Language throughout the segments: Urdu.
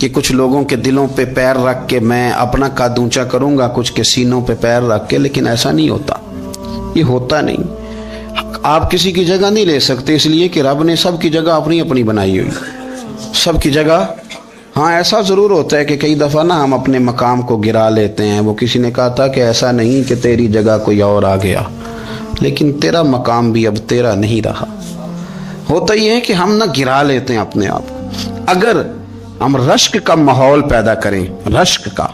کہ کچھ لوگوں کے دلوں پہ پیر رکھ کے میں اپنا قد اونچا کروں گا، کچھ کے سینوں پہ پیر رکھ کے، لیکن ایسا نہیں ہوتا، یہ ہوتا نہیں۔ آپ کسی کی جگہ نہیں لے سکتے، اس لیے کہ رب نے سب کی جگہ اپنی اپنی بنائی ہوئی، سب کی جگہ۔ ہاں ایسا ضرور ہوتا ہے کہ کئی دفعہ نا ہم اپنے مقام کو گرا لیتے ہیں۔ وہ کسی نے کہا تھا کہ ایسا نہیں کہ تیری جگہ کوئی اور آ گیا، لیکن تیرا مقام بھی اب تیرا نہیں رہا۔ ہوتا یہ ہے کہ ہم نہ گرا لیتے ہیں اپنے آپ۔ اگر ہم رشک کا ماحول پیدا کریں، رشک کا،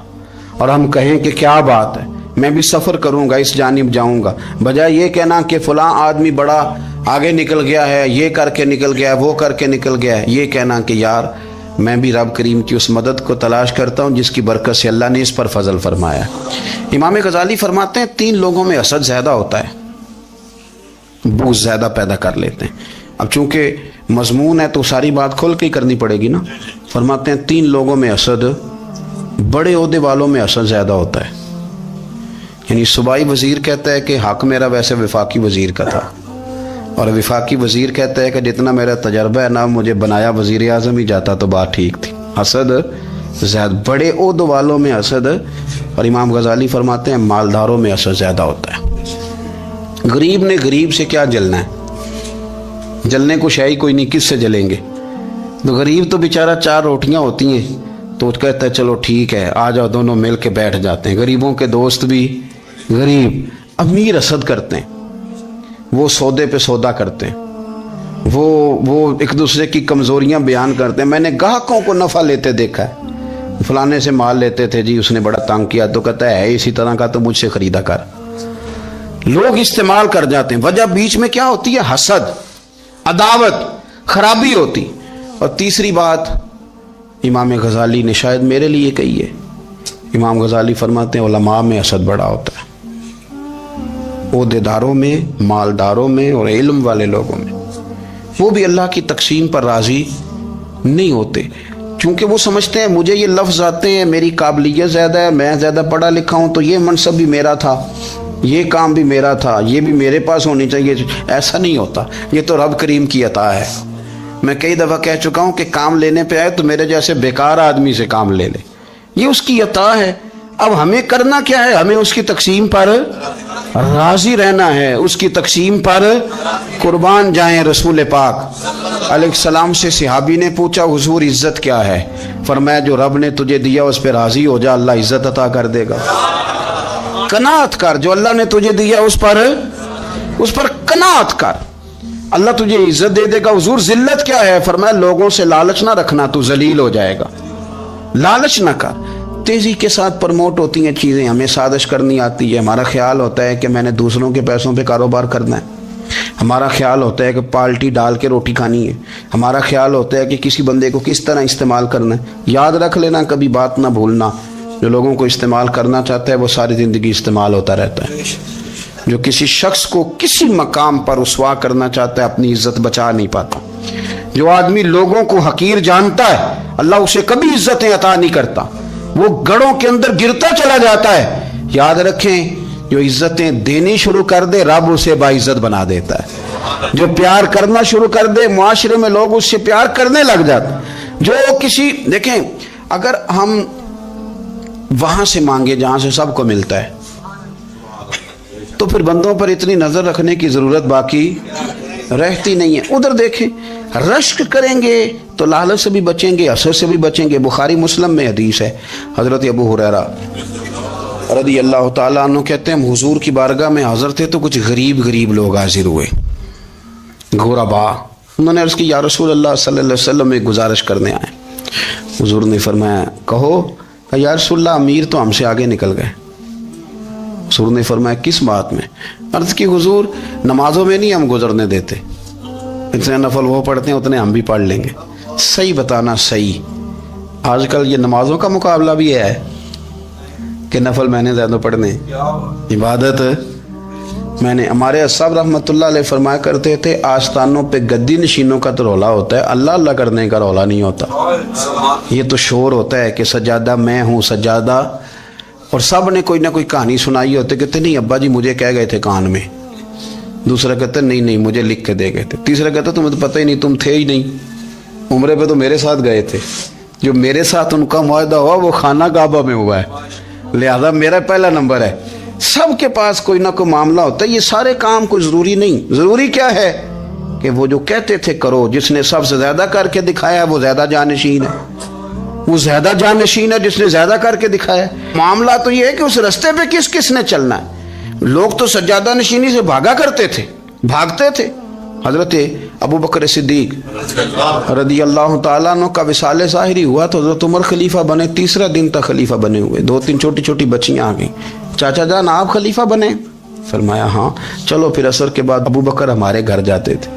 اور ہم کہیں کہ کیا بات ہے، میں بھی سفر کروں گا، اس جانب جاؤں گا، بجائے یہ کہنا کہ فلاں آدمی بڑا آگے نکل گیا ہے، یہ کر کے نکل گیا ہے، وہ کر کے نکل گیا ہے، یہ کہنا کہ یار میں بھی رب کریم کی اس مدد کو تلاش کرتا ہوں جس کی برکت سے اللہ نے اس پر فضل فرمایا۔ امام غزالی فرماتے ہیں 3 لوگوں میں حسد زیادہ ہوتا ہے، بغض زیادہ پیدا کر لیتے ہیں۔ اب چونکہ مضمون ہے تو ساری بات کھول کے ہی کرنی پڑے گی نا۔ فرماتے ہیں 3 لوگوں میں حسد، بڑے عہدے والوں میں حسد زیادہ ہوتا ہے۔ یعنی صوبائی وزیر کہتا ہے کہ حق میرا ویسے وفاقی وزیر کا تھا، اور وفاقی وزیر کہتا ہے کہ جتنا میرا تجربہ ہے نا، مجھے بنایا وزیر اعظم ہی جاتا تو بات ٹھیک تھی۔ حسد زیادہ، بڑے عہدے والوں میں حسد، اور امام غزالی فرماتے ہیں مالداروں میں حسد زیادہ ہوتا ہے۔ غریب نے غریب سے کیا جلنا ہے؟ جلنے کو شے ہی کوئی نہیں، کس سے جلیں گے؟ تو غریب تو بیچارہ 4 روٹیاں ہوتی ہیں تو کہتا ہے چلو ٹھیک ہے آ جاؤ، دونوں مل کے بیٹھ جاتے ہیں۔ غریبوں کے دوست بھی غریب۔ امیر حسد کرتے ہیں، وہ سودے پہ سودا کرتے ہیں، وہ ایک دوسرے کی کمزوریاں بیان کرتے ہیں۔ میں نے گاہکوں کو نفع لیتے دیکھا ہے، فلانے سے مال لیتے تھے جی، اس نے بڑا تنگ کیا، تو کہتا ہے اسی طرح کا تو مجھ سے خریدا کر۔ لوگ استعمال کر جاتے ہیں، وجہ بیچ میں کیا ہوتی ہے؟ حسد، عداوت، خرابی ہوتی۔ اور تیسری بات امام غزالی نے شاید میرے لیے کہی ہے، امام غزالی فرماتے ہیں علماء میں حسد بڑا ہوتا ہے، عہدیداروں میں، مالداروں میں، اور علم والے لوگوں میں۔ وہ بھی اللہ کی تقسیم پر راضی نہیں ہوتے، چونکہ وہ سمجھتے ہیں مجھے یہ لفظ آتے ہیں، میری قابلیت زیادہ ہے، میں زیادہ پڑھا لکھا ہوں، تو یہ منصب بھی میرا تھا، یہ کام بھی میرا تھا، یہ بھی میرے پاس ہونی چاہیے۔ ایسا نہیں ہوتا، یہ تو رب کریم کی عطا ہے۔ میں کئی دفعہ کہہ چکا ہوں کہ کام لینے پہ آئے تو میرے جیسے بیکار آدمی سے کام لے لے، یہ اس کی عطا ہے۔ اب ہمیں کرنا کیا ہے؟ ہمیں اس کی تقسیم پر راضی رہنا ہے، اس کی تقسیم پر قربان جائیں۔ رسول پاک علیہ السلام سے صحابی نے پوچھا حضور عزت کیا ہے؟ فرمایا جو رب نے تجھے دیا اس پہ راضی ہو جا، اللہ عزت عطا کر دے گا۔ قناعت کر، جو اللہ نے تجھے دیا اس پر قناعت کر، اللہ تجھے عزت دے دے گا۔ حضور ذلت کیا ہے؟ فرمایا لوگوں سے لالچ نہ رکھنا، تو ذلیل ہو جائے گا، لالچ نہ کر۔ تیزی کے ساتھ پروموٹ ہوتی ہیں چیزیں، ہمیں سازش کرنی آتی ہے، ہمارا خیال ہوتا ہے کہ میں نے دوسروں کے پیسوں پہ کاروبار کرنا ہے، ہمارا خیال ہوتا ہے کہ پالٹی ڈال کے روٹی کھانی ہے، ہمارا خیال ہوتا ہے کہ کسی بندے کو کس طرح استعمال کرنا ہے۔ یاد رکھ لینا، کبھی بات نہ بھولنا، جو لوگوں کو استعمال کرنا چاہتا ہے وہ ساری زندگی استعمال ہوتا رہتا ہے۔ جو کسی شخص کو کسی مقام پر رسوا کرنا چاہتا ہے اپنی عزت بچا نہیں پاتا۔ جو آدمی لوگوں کو حقیر جانتا ہے اللہ اسے کبھی عزتیں عطا نہیں کرتا، وہ گڑھوں کے اندر گرتا چلا جاتا ہے۔ یاد رکھیں جو عزتیں دینی شروع کر دے رب اسے باعزت بنا دیتا ہے، جو پیار کرنا شروع کر دے معاشرے میں لوگ اس سے پیار کرنے لگ جاتے ہیں۔ جو کسی دیکھیں اگر ہم وہاں سے مانگے جہاں سے سب کو ملتا ہے تو پھر بندوں پر اتنی نظر رکھنے کی ضرورت باقی رہتی نہیں ہے۔ ادھر دیکھیں رشک کریں گے تو لالچ سے بھی بچیں گے، حسد سے بھی بچیں گے۔ بخاری مسلم میں حدیث ہے، حضرت ابو ہریرہ رضی اللہ تعالیٰ عنہ کہتے ہیں ہم حضور کی بارگاہ میں حاضر تھے تو کچھ غریب لوگ حاضر ہوئے، غربا۔ انہوں نے عرض کی یا رسول اللہ صلی اللہ علیہ وسلم ایک گزارش کرنے آئے۔ حضور نے فرمایا کہو۔ کہ یا رسول اللہ امیر تو ہم سے آگے نکل گئے۔ حضور نے فرمایا کس بات میں؟ عرض کی حضور نمازوں میں نہیں ہم گزرنے دیتے، اتنے نفل وہ پڑھتے ہیں اتنے ہم بھی پڑھ لیں گے۔ صحیح بتانا صحیح، آج کل یہ نمازوں کا مقابلہ بھی ہے کہ نفل میں نے زیادہ پڑھنے، عبادت میں نے۔ ہمارے صاحب رحمۃ اللہ علیہ فرمایا کرتے تھے آستانوں پہ گدی نشینوں کا تو رولا ہوتا ہے، اللہ اللہ کرنے کا رولا نہیں ہوتا۔ یہ تو شور ہوتا ہے کہ سجادہ میں ہوں سجادہ، اور سب نے کوئی نہ کوئی کہانی سنائی ہوتی، کہتے نہیں ابا جی مجھے کہہ گئے تھے کان میں، دوسرا کہتا نہیں مجھے لکھ کے دے گئے تھے، تیسرا کہتا تمہیں تو پتہ ہی نہیں، تم تھے ہی نہیں، عمرے پہ تو میرے ساتھ گئے تھے، جو میرے ساتھ ان کا معاہدہ ہوا وہ خانہ کعبہ میں ہوا ہے، لہذا میرا پہلا نمبر ہے۔ سب کے پاس کوئی نہ کوئی معاملہ ہوتا ہے، یہ سارے کام کوئی ضروری نہیں۔ ضروری کیا ہے کہ وہ جو کہتے تھے کرو، جس نے سب سے زیادہ کر کے دکھایا وہ زیادہ جانشین ہے، وہ زیادہ جانشین ہے جس نے زیادہ کر کے دکھایا۔ معاملہ تو یہ ہے کہ اس رستے پہ کس کس نے چلنا ہے۔ لوگ تو سجادہ نشینی سے بھاگا کرتے تھے، بھاگتے تھے۔ حضرت ابو بکر صدیق رضی اللہ تعالیٰ عنہ کا وصال ظاہری ہوا تو حضرت عمر خلیفہ بنے، تیسرا دن تک خلیفہ بنے ہوئے، 2-3 چھوٹی چھوٹی بچیاں آ گئیں، چاچا جان آپ خلیفہ بنے؟ فرمایا ہاں۔ چلو پھر عصر کے بعد ابو بکر ہمارے گھر جاتے تھے۔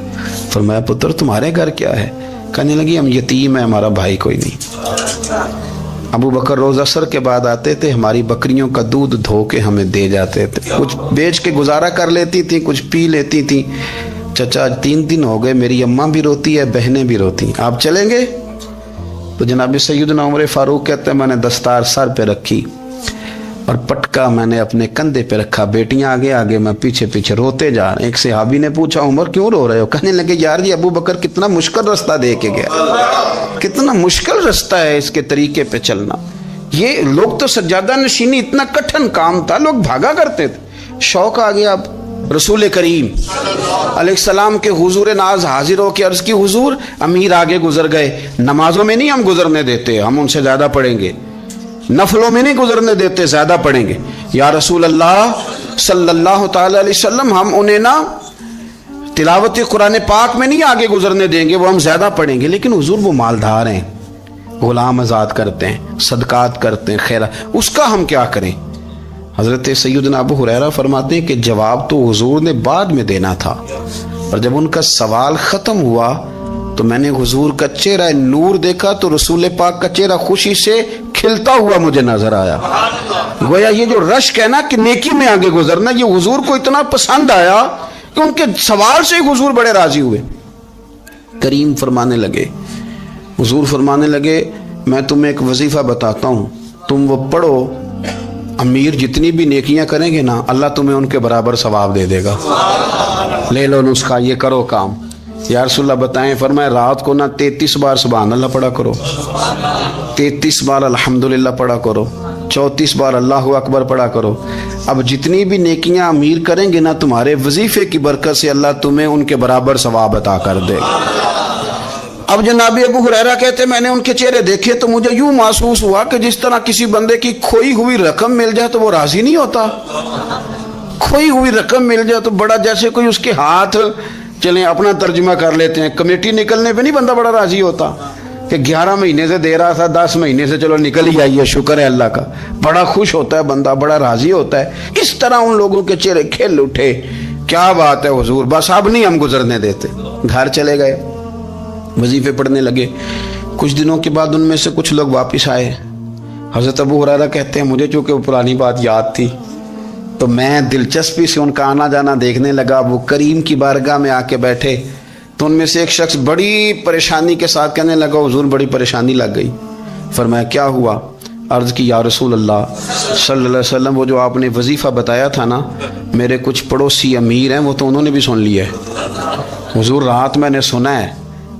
فرمایا پتر تمہارے گھر کیا ہے؟ کہنے لگی ہم یتیم ہیں، ہمارا بھائی کوئی نہیں۔ ابو بکر روز عصر کے بعد آتے تھے، ہماری بکریوں کا دودھ دھو کے ہمیں دے جاتے تھے، کچھ بیچ کے گزارا کر لیتی تھی، کچھ پی لیتی تھی۔ چچا 3 دن ہو گئے، میری اماں بھی روتی ہے، بہنیں بھی روتی ہیں، آپ چلیں گے؟ تو جناب سیدنا عمر فاروق کہتے ہیں میں نے دستار سر پہ رکھی اور پٹکا میں نے اپنے کندھے پہ رکھا، بیٹیاں آگے آگے، میں پیچھے پیچھے، روتے جا رہے ہیں۔ ایک صحابی نے پوچھا عمر کیوں رو رہے ہو؟ کہنے لگے یار یہ ابو بکر کتنا مشکل رستہ دے کے گیا، کتنا مشکل رستہ ہے اس کے طریقے پہ چلنا۔ یہ لوگ تو سجادہ نشینی اتنا کٹھن کام تھا، لوگ بھاگا کرتے تھے۔ شوق آ گیا اب رسول کریم علیہ السلام کے حضور ناز حاضر ہو کے عرض کی حضور امیر آگے گزر گئے، نمازوں میں نہیں ہم گزرنے دیتے، ہم ان سے زیادہ پڑھیں گے، نفلوں میں نہیں گزرنے دیتے، زیادہ پڑھیں گے۔ یا رسول اللہ صلی اللہ تعالی علیہ وسلم ہم انہیں نا تلاوت قرآن پاک میں نہیں آگے گزرنے دیں گے، وہ ہم زیادہ پڑھیں گے، لیکن حضور وہ مالدار ہیں، غلام آزاد کرتے ہیں، صدقات کرتے ہیں، خیرات، اس کا ہم کیا کریں؟ حضرت سیدنا ابو ہریرہ فرماتے ہیں کہ جواب تو حضور نے بعد میں دینا تھا، اور جب ان کا سوال ختم ہوا تو میں نے حضور کا چہرہ نور دیکھا تو رسول پاک کا چہرہ خوشی سے کھلتا ہوا مجھے نظر آیا۔ گویا یہ جو رشک ہے نا کہ نیکی میں آگے گزرنا، یہ حضور کو اتنا پسند آیا کہ ان کے سوال سے حضور بڑے راضی ہوئے۔ کریم فرمانے لگے، حضور فرمانے لگے میں تمہیں ایک وظیفہ بتاتا ہوں، تم وہ پڑھو، امیر جتنی بھی نیکیاں کریں گے نا اللہ تمہیں ان کے برابر ثواب دے دے گا، لے لو نسخہ، یہ کرو کام۔ یا رسول اللہ بتائیں؟ فرمایا رات کو نا 33 بار سبحان اللہ پڑھا کرو، 33 بار الحمدللہ پڑھا کرو، 34 بار اللہ اکبر پڑھا کرو۔ اب جتنی بھی نیکیاں امیر کریں گے نا تمہارے وظیفے کی برکت سے اللہ تمہیں ان کے برابر ثواب عطا کر دے گا۔ اب جناب ابو ہریرہ کہتے میں نے ان کے چہرے دیکھے تو مجھے یوں محسوس ہوا کہ جس طرح کسی بندے کی کھوئی ہوئی رقم مل جائے تو وہ راضی نہیں ہوتا، کھوئی ہوئی رقم مل جائے تو بڑا جیسے کوئی اس کے ہاتھ، چلیں اپنا ترجمہ کر لیتے ہیں، کمیٹی نکلنے پہ نہیں بندہ بڑا راضی ہوتا کہ 11 مہینے سے دے رہا تھا، 10 مہینے سے چلو نکل ہی آئی ہے، شکر ہے اللہ کا، بڑا خوش ہوتا ہے بندہ، بڑا راضی ہوتا ہے۔ اس طرح ان لوگوں کے چہرے کھل اٹھے، کیا بات ہے حضور، بس اب نہیں ہم گزرنے دیتے۔ گھر چلے گئے، وظیفے پڑھنے لگے۔ کچھ دنوں کے بعد ان میں سے کچھ لوگ واپس آئے۔ حضرت ابو ہریرہ کہتے ہیں مجھے چونکہ وہ پرانی بات یاد تھی تو میں دلچسپی سے ان کا آنا جانا دیکھنے لگا۔ وہ کریم کی بارگاہ میں آ کے بیٹھے تو ان میں سے ایک شخص بڑی پریشانی کے ساتھ کہنے لگا حضور بڑی پریشانی لگ گئی۔ فرمایا کیا ہوا؟ عرض کی یا رسول اللہ صلی اللہ علیہ وسلم وہ جو آپ نے وظیفہ بتایا تھا نا، میرے کچھ پڑوسی امیر ہیں وہ تو انہوں نے بھی سن لیا ہے حضور، رات میں نے سنا ہے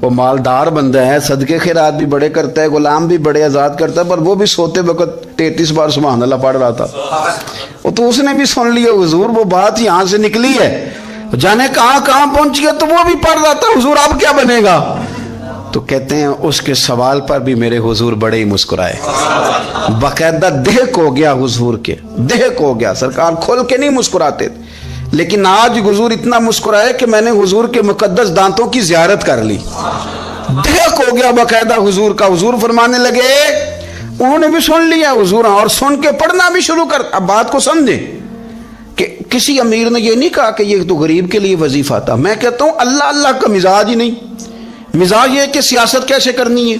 وہ مالدار بندہ ہے، صدقے خیرات بھی بڑے کرتا ہے، غلام بھی بڑے آزاد کرتا ہے، پر وہ بھی سوتے وقت 33 بار سبحان اللہ پڑھ رہا تھا، وہ تو اس نے بھی سن لیا حضور، وہ بات یہاں سے نکلی ہے، جانے کہاں پہنچی ہے، تو وہ بھی پڑھ رہا تھا حضور اب کیا بنے گا؟ تو کہتے ہیں اس کے سوال پر بھی میرے حضور بڑے ہی مسکرائے، باقاعدہ دہک ہو گیا حضور کے، دہک ہو گیا، سرکار کھول کے نہیں مسکراتے تھے، لیکن آج حضور اتنا مسکرائے کہ میں نے حضور کے مقدس دانتوں کی زیارت کر لی، دہک ہو گیا باقاعدہ حضور کا۔ حضور فرمانے لگے انہوں نے بھی سن لیا حضور، اور سن کے پڑھنا بھی شروع کر۔ اب بات کو سمجھیں کہ کسی امیر نے یہ نہیں کہا کہ یہ تو غریب کے لیے وظیفہ تھا، میں کہتا ہوں اللہ کا مزاج ہی نہیں، مزاج یہ کہ سیاست کیسے کرنی ہے،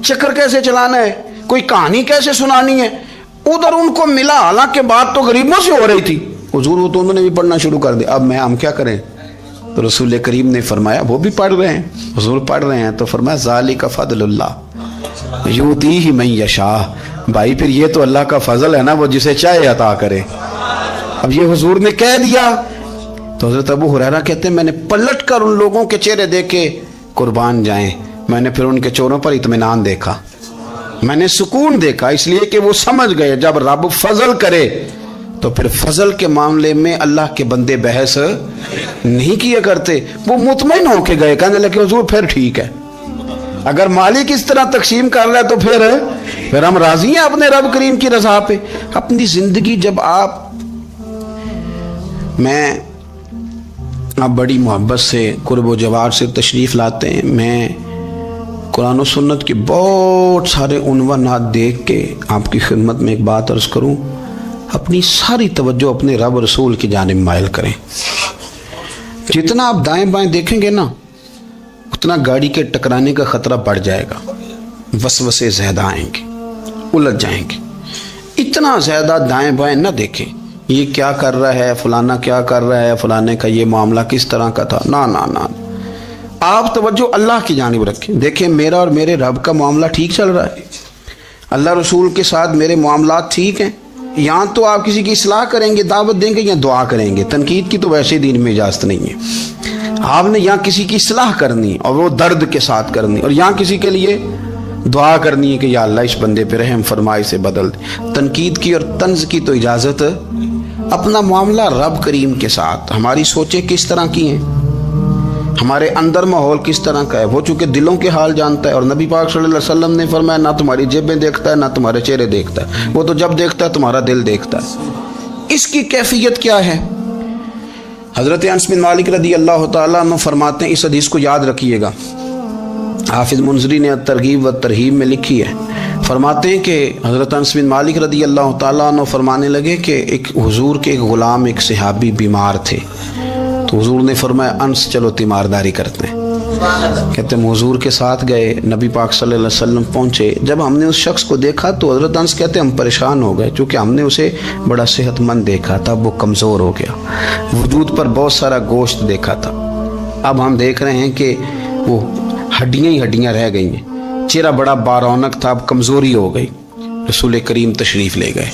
چکر کیسے چلانا ہے، کوئی کہانی کیسے سنانی ہے، ادھر ان کو ملا، حالانکہ بات تو غریبوں سے ہو رہی تھی حضور، وہ تو انہوں نے بھی پڑھنا شروع کر دیا۔ اب ہم کیا کریں؟ تو رسول کریم نے فرمایا وہ بھی پڑھ رہے ہیں، حضور پڑھ رہے ہیں، تو فرمایا ذالک فضل اللہ یؤتیہ من یشاء، بھائی پھر یہ تو اللہ کا فضل ہے نا، وہ جسے چاہے عطا کرے۔ اب یہ حضور نے کہہ دیا تو حضرت ابو ہریرہ کہتے ہیں میں نے پلٹ کر ان لوگوں کے چہرے دیکھے، قربان جائیں، میں نے پھر ان کے چہروں پر اطمینان دیکھا، میں نے سکون دیکھا اس لیے کہ وہ سمجھ گئے جب رب فضل کرے تو پھر فضل کے معاملے میں اللہ کے بندے بحث نہیں کیا کرتے. وہ مطمئن ہو کے گئے, کہنے لگے حضور پھر ٹھیک ہے, اگر مالک اس طرح تقسیم کر رہا ہے تو پھر ہم راضی ہیں اپنے رب کریم کی رضا پہ. اپنی زندگی جب آپ بڑی محبت سے قرب و جوار سے تشریف لاتے ہیں, میں قرآن و سنت کے بہت سارے عنوانات دیکھ کے آپ کی خدمت میں ایک بات عرض کروں, اپنی ساری توجہ اپنے رب رسول کی جانب مائل کریں. جتنا آپ دائیں بائیں دیکھیں گے نا اتنا گاڑی کے ٹکرانے کا خطرہ بڑھ جائے گا, وسوسے زیادہ آئیں گے, الجھ جائیں گے. اتنا زیادہ دائیں بائیں نہ دیکھیں, یہ کیا کر رہا ہے, فلانا کیا کر رہا ہے, فلانے کا یہ معاملہ کس طرح کا تھا. نا نا نا, آپ توجہ اللہ کی جانب رکھیں. دیکھیں میرا اور میرے رب کا معاملہ ٹھیک چل رہا ہے, اللہ رسول کے ساتھ میرے معاملات ٹھیک ہیں. یہاں تو آپ کسی کی اصلاح کریں گے, دعوت دیں گے یا دعا کریں گے, تنقید کی تو ویسے دین میں اجازت نہیں ہے. آپ نے یہاں کسی کی اصلاح کرنی اور وہ درد کے ساتھ کرنی, اور یہاں کسی کے لیے دعا کرنی ہے کہ یا اللہ اس بندے پہ رحم فرمائے سے بدل دے. تنقید کی اور طنز کی تو اجازت. اپنا معاملہ رب کریم کے ساتھ, ہماری سوچیں کس طرح کی ہیں, ہمارے اندر ماحول کس طرح کا ہے, وہ چونکہ دلوں کے حال جانتا ہے. اور نبی پاک صلی اللہ علیہ وسلم نے فرمایا نہ تمہاری جیبیں دیکھتا ہے نہ تمہارے چہرے دیکھتا ہے, وہ تو جب دیکھتا ہے تمہارا دل دیکھتا ہے. اس کی کیفیت کیا ہے؟ حضرت انس بن مالک رضی اللہ تعالیٰ عنہ فرماتے ہیں, اس حدیث کو یاد رکھیے گا, حافظ منذری نے ترغیب و ترہیب میں لکھی ہے. فرماتے ہیں کہ حضرت انس بن مالک رضی اللہ تعالیٰ عنہ فرمانے لگے کہ ایک حضور کے ایک غلام ایک صحابی بیمار تھے, تو حضور نے فرمایا انس چلو تیمارداری کرتے ہیں. کہتے ہیں حضور کے ساتھ گئے, نبی پاک صلی اللہ علیہ وسلم پہنچے. جب ہم نے اس شخص کو دیکھا تو حضرت انس کہتے ہیں ہم پریشان ہو گئے, چونکہ ہم نے اسے بڑا صحت مند دیکھا تھا, وہ کمزور ہو گیا, وجود پر بہت سارا گوشت دیکھا تھا. اب ہم دیکھ رہے ہیں کہ وہ ہڈیاں ہی ہڈیاں رہ گئی ہیں, چہرہ بڑا بارونق تھا, اب کمزوری ہو گئی. رسول کریم تشریف لے گئے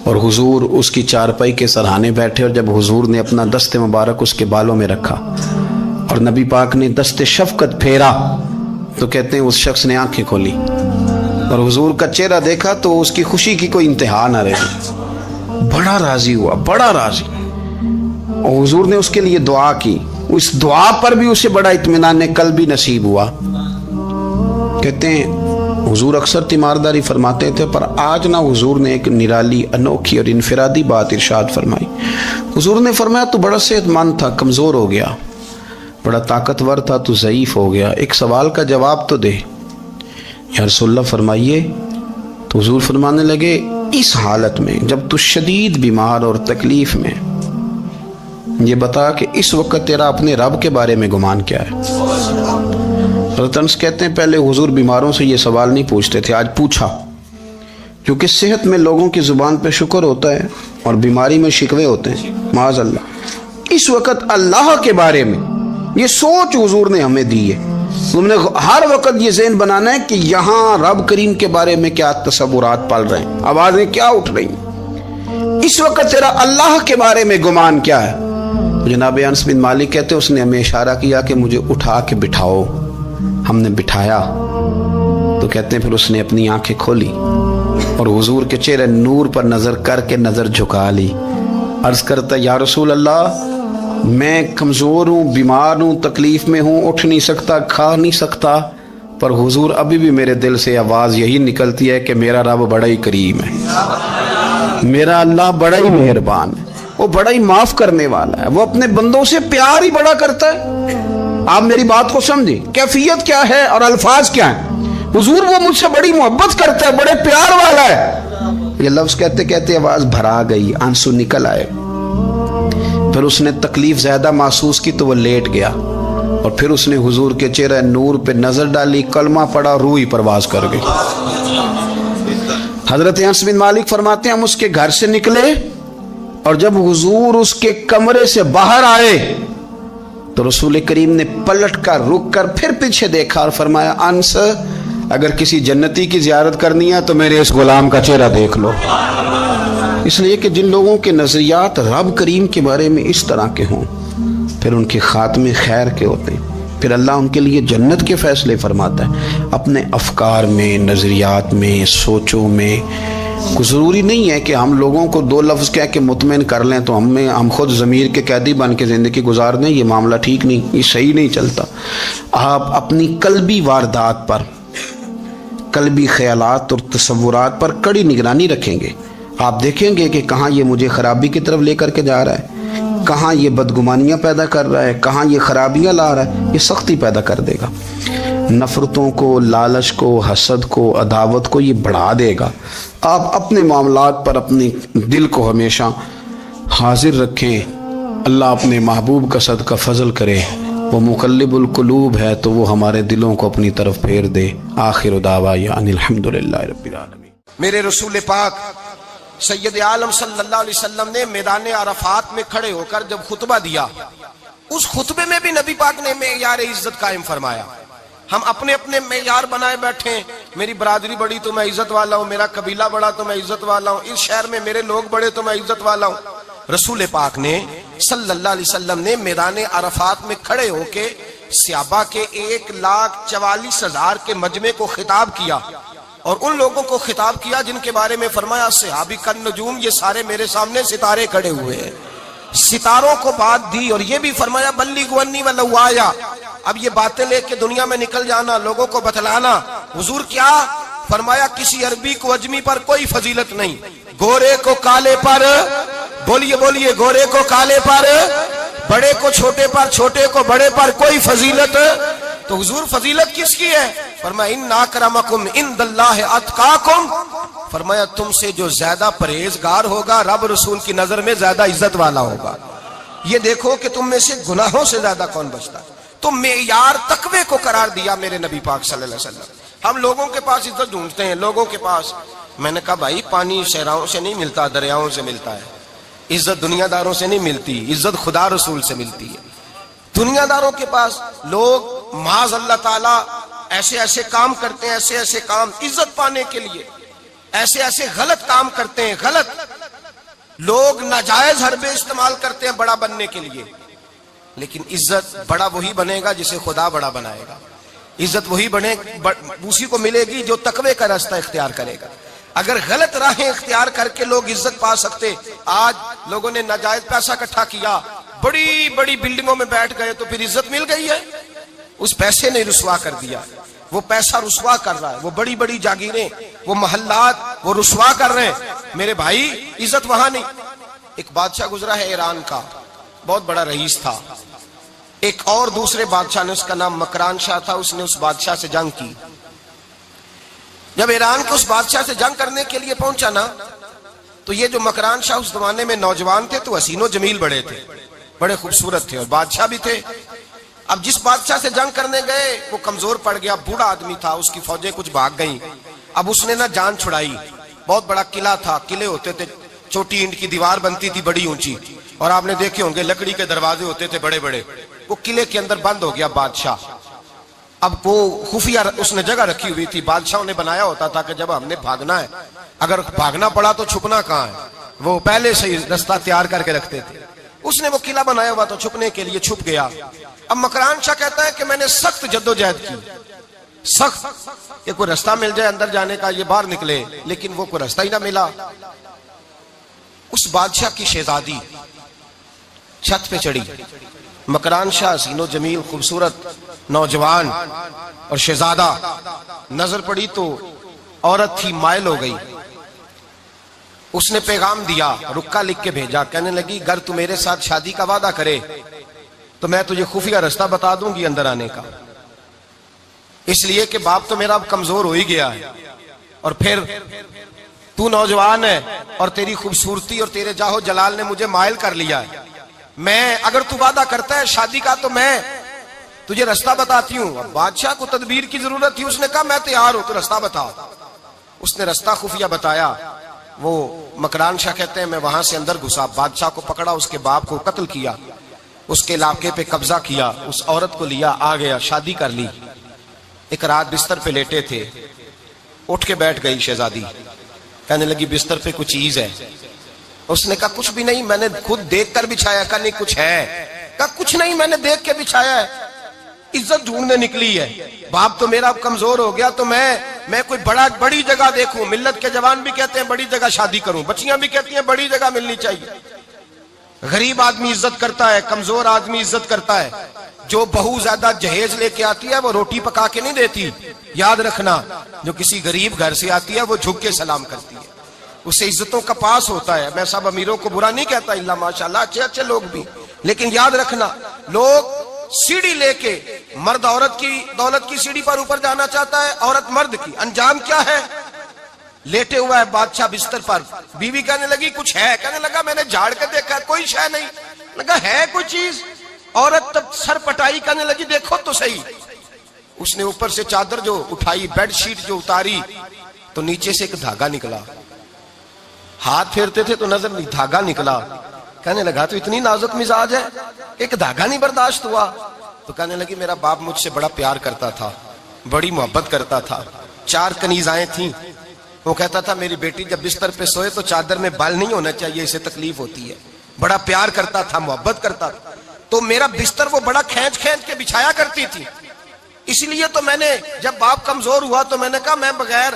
اور حضور اس کی چارپائی کے سرہانے بیٹھے, اور جب حضور نے اپنا دست مبارک اس کے بالوں میں رکھا اور نبی پاک نے دست شفقت پھیرا تو کہتے ہیں اس شخص نے آنکھیں کھولی اور حضور کا چہرہ دیکھا تو اس کی خوشی کی کوئی انتہا نہ رہی, بڑا راضی ہوا, بڑا راضی. اور حضور نے اس کے لیے دعا کی, اس دعا پر بھی اسے بڑا اطمینان قلب بھی نصیب ہوا. کہتے ہیں حضور اکثر تیمارداری فرماتے تھے, پر آج نہ حضور نے ایک نرالی انوکھی اور انفرادی بات ارشاد فرمائی. حضور نے فرمایا تو بڑا صحت مند تھا, کمزور ہو گیا, بڑا طاقتور تھا تو ضعیف ہو گیا, ایک سوال کا جواب تو دے. یا رسول اللہ فرمائیے. تو حضور فرمانے لگے اس حالت میں جب تو شدید بیمار اور تکلیف میں, یہ بتا کہ اس وقت تیرا اپنے رب کے بارے میں گمان کیا ہے. حضرت انس کہتے ہیں پہلے حضور بیماروں سے یہ سوال نہیں پوچھتے تھے, آج پوچھا, کیونکہ صحت میں لوگوں کی زبان پہ شکر ہوتا ہے اور بیماری میں شکوے ہوتے ہیں, معاذ اللہ. اس وقت اللہ کے بارے میں یہ سوچ حضور نے ہمیں دی ہے. تم نے ہر وقت یہ ذہن بنانا ہے کہ یہاں رب کریم کے بارے میں کیا تصورات پل رہے ہیں, آوازیں کیا اٹھ رہی ہیں, اس وقت تیرا اللہ کے بارے میں گمان کیا ہے. جناب انس بن مالک کہتے اس نے ہمیں اشارہ کیا کہ مجھے اٹھا کے بٹھاؤ. ہم نے بٹھایا تو کہتے ہیں پھر اس نے اپنی آنکھیں کھولی اور حضور کے چہرے نور پر نظر کر کے نظر جھکا لی. عرض کرتا یا رسول اللہ میں کمزور ہوں, بیمار ہوں, تکلیف میں ہوں, اٹھ نہیں سکتا, کھا نہیں سکتا, پر حضور ابھی بھی میرے دل سے آواز یہی نکلتی ہے کہ میرا رب بڑا ہی کریم ہے, میرا اللہ بڑا ہی مہربان ہے, وہ بڑا ہی معاف کرنے والا ہے, وہ اپنے بندوں سے پیار ہی بڑا کرتا ہے. آپ میری بات کو سمجھیں, کیفیت کیا ہے اور الفاظ کیا ہیں. حضور وہ مجھ سے بڑی محبت کرتا ہے, بڑے پیار والا ہے. یہ لفظ کہتے کہتے آواز بھرا گئی, آنسو نکل آئے. پھر اس نے تکلیف زیادہ محسوس کی تو وہ لیٹ گیا اور پھر اس نے حضور کے چہرے نور پہ نظر ڈالی, کلمہ پڑھا, روح ہی پرواز کر گئی. حضرت انس بن مالک فرماتے ہیں ہم اس کے گھر سے نکلے اور جب حضور اس کے کمرے سے باہر آئے تو رسول کریم نے پلٹ کر رک کر پھر پیچھے دیکھا اور فرمایا انس اگر کسی جنتی کی زیارت کرنی ہے تو میرے اس غلام کا چہرہ دیکھ لو. اس لیے کہ جن لوگوں کے نظریات رب کریم کے بارے میں اس طرح کے ہوں پھر ان کے خاتمے خیر کے ہوتے ہیں. پھر اللہ ان کے لیے جنت کے فیصلے فرماتا ہے. اپنے افکار میں، نظریات میں، سوچوں میں. کوئی ضروری نہیں ہے کہ ہم لوگوں کو دو لفظ کہہ کے مطمئن کر لیں تو ہم خود ضمیر کے قیدی بن کے زندگی گزار دیں. یہ معاملہ ٹھیک نہیں، یہ صحیح نہیں چلتا. آپ اپنی قلبی واردات پر، قلبی خیالات اور تصورات پر کڑی نگرانی رکھیں گے. آپ دیکھیں گے کہ کہاں یہ مجھے خرابی کی طرف لے کر کے جا رہا ہے، کہاں یہ بدگمانیاں پیدا کر رہا ہے، کہاں یہ خرابیاں لا رہا ہے. یہ سختی پیدا کر دے گا، نفرتوں کو، لالچ کو، حسد کو، عداوت کو یہ بڑھا دے گا. آپ اپنے معاملات پر اپنی دل کو ہمیشہ حاضر رکھیں. اللہ اپنے محبوب کا صدقہ فضل کرے. وہ مقلب القلوب ہے تو وہ ہمارے دلوں کو اپنی طرف پھیر دے. آخر دعوانا ان الحمدللہ رب العالمین. میرے رسول پاک سید عالم صلی اللہ علیہ وسلم نے میدان عرفات میں کھڑے ہو کر جب خطبہ دیا، اس خطبے میں بھی نبی پاک نے معیار عزت قائم فرمایا. ہم اپنے اپنے معیار بنائے بیٹھے ہیں. میری برادری بڑی تو میں عزت والا ہوں، میرا قبیلہ بڑا تو میں عزت والا ہوں، اس شہر میں میرے لوگ بڑے تو میں عزت والا ہوں. رسول پاک نے صلی اللہ علیہ وسلم نے میدان عرفات میں کھڑے ہو کے صحابہ کے 1,44,000 کے مجمع کو خطاب کیا، اور ان لوگوں کو خطاب کیا جن کے بارے میں فرمایا صحابی کن نجوم، یہ سارے میرے سامنے ستارے کھڑے ہوئے ہیں. ستاروں کو بات دی اور یہ بھی فرمایا بلغوا انی ولو آیا. اب یہ باتیں لے کے دنیا میں نکل جانا، لوگوں کو بتلانا. حضور کیا فرمایا؟ کسی عربی کو اجمی پر کوئی فضیلت نہیں، گورے کو کالے پر، بولیے بولیے، گورے کو کالے پر، بڑے کو چھوٹے پر، چھوٹے کو بڑے پر کوئی فضیلت. تو حضور فضیلت کس کی ہے؟ فرمایا ان اکرمکم عند اللہ اتقاکم. فرمایا تم سے جو زیادہ پرہیزگار ہوگا رب رسول کی نظر میں زیادہ عزت والا ہوگا. یہ دیکھو کہ تم میں سے گناہوں سے زیادہ کون بچتا ہے. تو معیار تقوی کو قرار دیا میرے نبی پاک صلی اللہ علیہ وسلم. ہم لوگوں کے پاس عزت ڈھونڈتے ہیں، لوگوں کے پاس. میں نے کہا بھائی پانی صحراؤں سے نہیں ملتا، دریاؤں سے ملتا ہے. عزت دنیا داروں سے نہیں ملتی، عزت خدا رسول سے ملتی ہے. دنیا داروں کے پاس لوگ معاذ اللہ تعالی ایسے ایسے کام کرتے ہیں، ایسے ایسے کام عزت پانے کے لیے، ایسے ایسے غلط کام کرتے ہیں. غلط لوگ ناجائز حربے استعمال کرتے ہیں بڑا بننے کے لیے. لیکن عزت بڑا وہی بنے گا جسے خدا بڑا بنائے گا. عزت وہی بنے اسی کو ملے گی جو تقوی کا راستہ اختیار کرے گا. اگر غلط راہیں اختیار کر کے لوگ عزت پا سکتے. آج لوگوں نے ناجائز پیسہ اکٹھا کیا، بڑی بڑی بلڈنگوں میں بیٹھ گئے تو پھر عزت مل گئی ہے. اس پیسے نے رسوا کر دیا، وہ پیسہ رسوا کر رہا ہے. وہ بڑی بڑی جاگیریں، وہ محلات وہ رسوا کر رہے ہیں. میرے بھائی عزت وہاں نہیں. ایک بادشاہ گزرا ہے ایران کا، بہت بڑا رئیس تھا. ایک اور دوسرے بادشاہ نے، اس کا نام مکران شاہ تھا، اس نے اس بادشاہ سے جنگ کی. جب ایران کے اس بادشاہ سے جنگ کرنے کے لیے پہنچا نا، تو یہ جو مکران شاہ اس زمانے میں نوجوان تھے تو حسین و جمیل بڑے تھے، بڑے خوبصورت تھے، اور بادشاہ بھی تھے. اب جس بادشاہ سے جنگ کرنے گئے وہ کمزور پڑ گیا، بوڑھا آدمی تھا، اس کی فوجیں کچھ بھاگ گئیں. اب اس نے نا جان چھڑائی. بہت بڑا قلعہ تھا، قلعے ہوتے تھے، چھوٹی اینٹ کی دیوار بنتی تھی بڑی اونچی، اور آپ نے دیکھے ہوں گے لکڑی کے دروازے ہوتے تھے بڑے بڑے. وہ قلعے کے اندر بند ہو گیا بادشاہ. اب وہ خفیہ اس نے جگہ رکھی ہوئی تھی، بادشاہوں نے بنایا ہوتا تھا کہ جب ہم نے بھاگنا ہے، اگر بھاگنا پڑا تو چھپنا کہاں ہے، وہ پہلے سے راستہ تیار کر کے رکھتے تھے. اس نے وہ قلعہ بنایا ہوا تو چھپنے کے لیے چھپ گیا. اب مکران شاہ کہتا ہے کہ میں نے سخت جدوجہد کی، سخت کہ کوئی راستہ مل جائے اندر جانے کا، یہ باہر نکلے، لیکن وہ کوئی راستہ ہی نہ ملا. اس بادشاہ کی شہزادی چھت پہ چڑھی. مکران شاہ حسین و جمیل خوبصورت نوجوان اور شہزادہ، نظر پڑی تو عورت تھی، مائل ہو گئی. اس نے پیغام دیا، رکا لکھ کے بھیجا، کہنے لگی اگر تو میرے ساتھ شادی کا وعدہ کرے تو میں تجھے خفیہ راستہ بتا دوں گی اندر آنے کا. اس لیے کہ باپ تو میرا اب کمزور ہو ہی گیا ہے، اور پھر تو نوجوان ہے اور تیری خوبصورتی اور تیرے جاہو جلال نے مجھے مائل کر لیا ہے. میں اگر تو وعدہ کرتا ہے شادی کا تو میں تجھے راستہ بتاتی ہوں. اب بادشاہ کو تدبیر کی ضرورت تھی، اس نے کہا میں تیار ہوں، تو راستہ بتا. اس نے راستہ خفیہ بتایا. وہ مکران شاہ کہتے ہیں میں وہاں سے اندر گھسا، بادشاہ کو پکڑا، اس کے باپ کو قتل کیا، اس کے علاقے پہ قبضہ کیا، اس عورت کو لیا، آ گیا، شادی کر لی. ایک رات بستر پہ لیٹے تھے، اٹھ کے بیٹھ گئی شہزادی، کہنے لگی بستر پہ کچھ چیز ہے. اس نے کہا کچھ بھی نہیں، میں نے خود دیکھ کر بچھایا. کہا نہیں کچھ ہے. کہا کچھ نہیں، میں نے دیکھ کے بچھایا ہے. عزت ڈھونڈنے نکلی ہے. باپ تو میرا اب کمزور ہو گیا تو میں کوئی بڑی جگہ دیکھوں. ملت کے جوان بھی کہتے ہیں بڑی جگہ شادی کروں, بچیاں بھی کہتی ہیں بڑی جگہ ملنی چاہیے. غریب آدمی عزت کرتا ہے, کمزور آدمی عزت کرتا ہے. جو بہو زیادہ جہیز لے کے آتی ہے وہ روٹی پکا کے نہیں دیتی, یاد رکھنا. جو کسی غریب گھر سے آتی ہے وہ جھک کے سلام کرتی ہے, اسے عزتوں کا پاس ہوتا ہے. میں سب امیروں کو برا نہیں کہتا, اللہ ماشاءاللہ اچھے اچھے لوگ بھی, لیکن یاد رکھنا لوگ سیڑھی لے کے, مرد عورت کی دولت کی سیڑھی پر اوپر جانا چاہتا ہے, عورت مرد کی. انجام کیا ہے؟ لیٹے ہوا ہے بادشاہ بستر پر, بیوی کہنے لگی کچھ ہے, کہنے لگا میں نے جھاڑ کے دیکھا کوئی شے نہیں. لگا ہے کوئی چیز. عورت تب سر پٹائی, کہنے لگی دیکھو تو صحیح. اس نے اوپر سے چادر جو اٹھائی, بیڈ شیٹ جو اتاری, تو نیچے سے ایک دھاگا نکلا. ہاتھ پھیرتے تھے تو نظر نہیں, دھاگا نکلا. کہنے لگا تو اتنی نازک مزاج ہے, ایک دھاگا نہیں برداشت ہوا. تو کہنے لگی میرا باپ مجھ سے بڑا پیار کرتا تھا, بڑی محبت کرتا تھا. 4 کنیزائیں تھیں. وہ کہتا تھا میری بیٹی جب بستر پہ سوئے تو چادر میں بال نہیں ہونا چاہیے, اسے تکلیف ہوتی ہے. بڑا پیار کرتا تھا, محبت کرتا تھا. تو میرا بستر وہ بڑا کھینچ کھینچ کے بچھایا کرتی تھی. اس لیے تو میں نے جب باپ کمزور ہوا تو میں نے کہا میں بغیر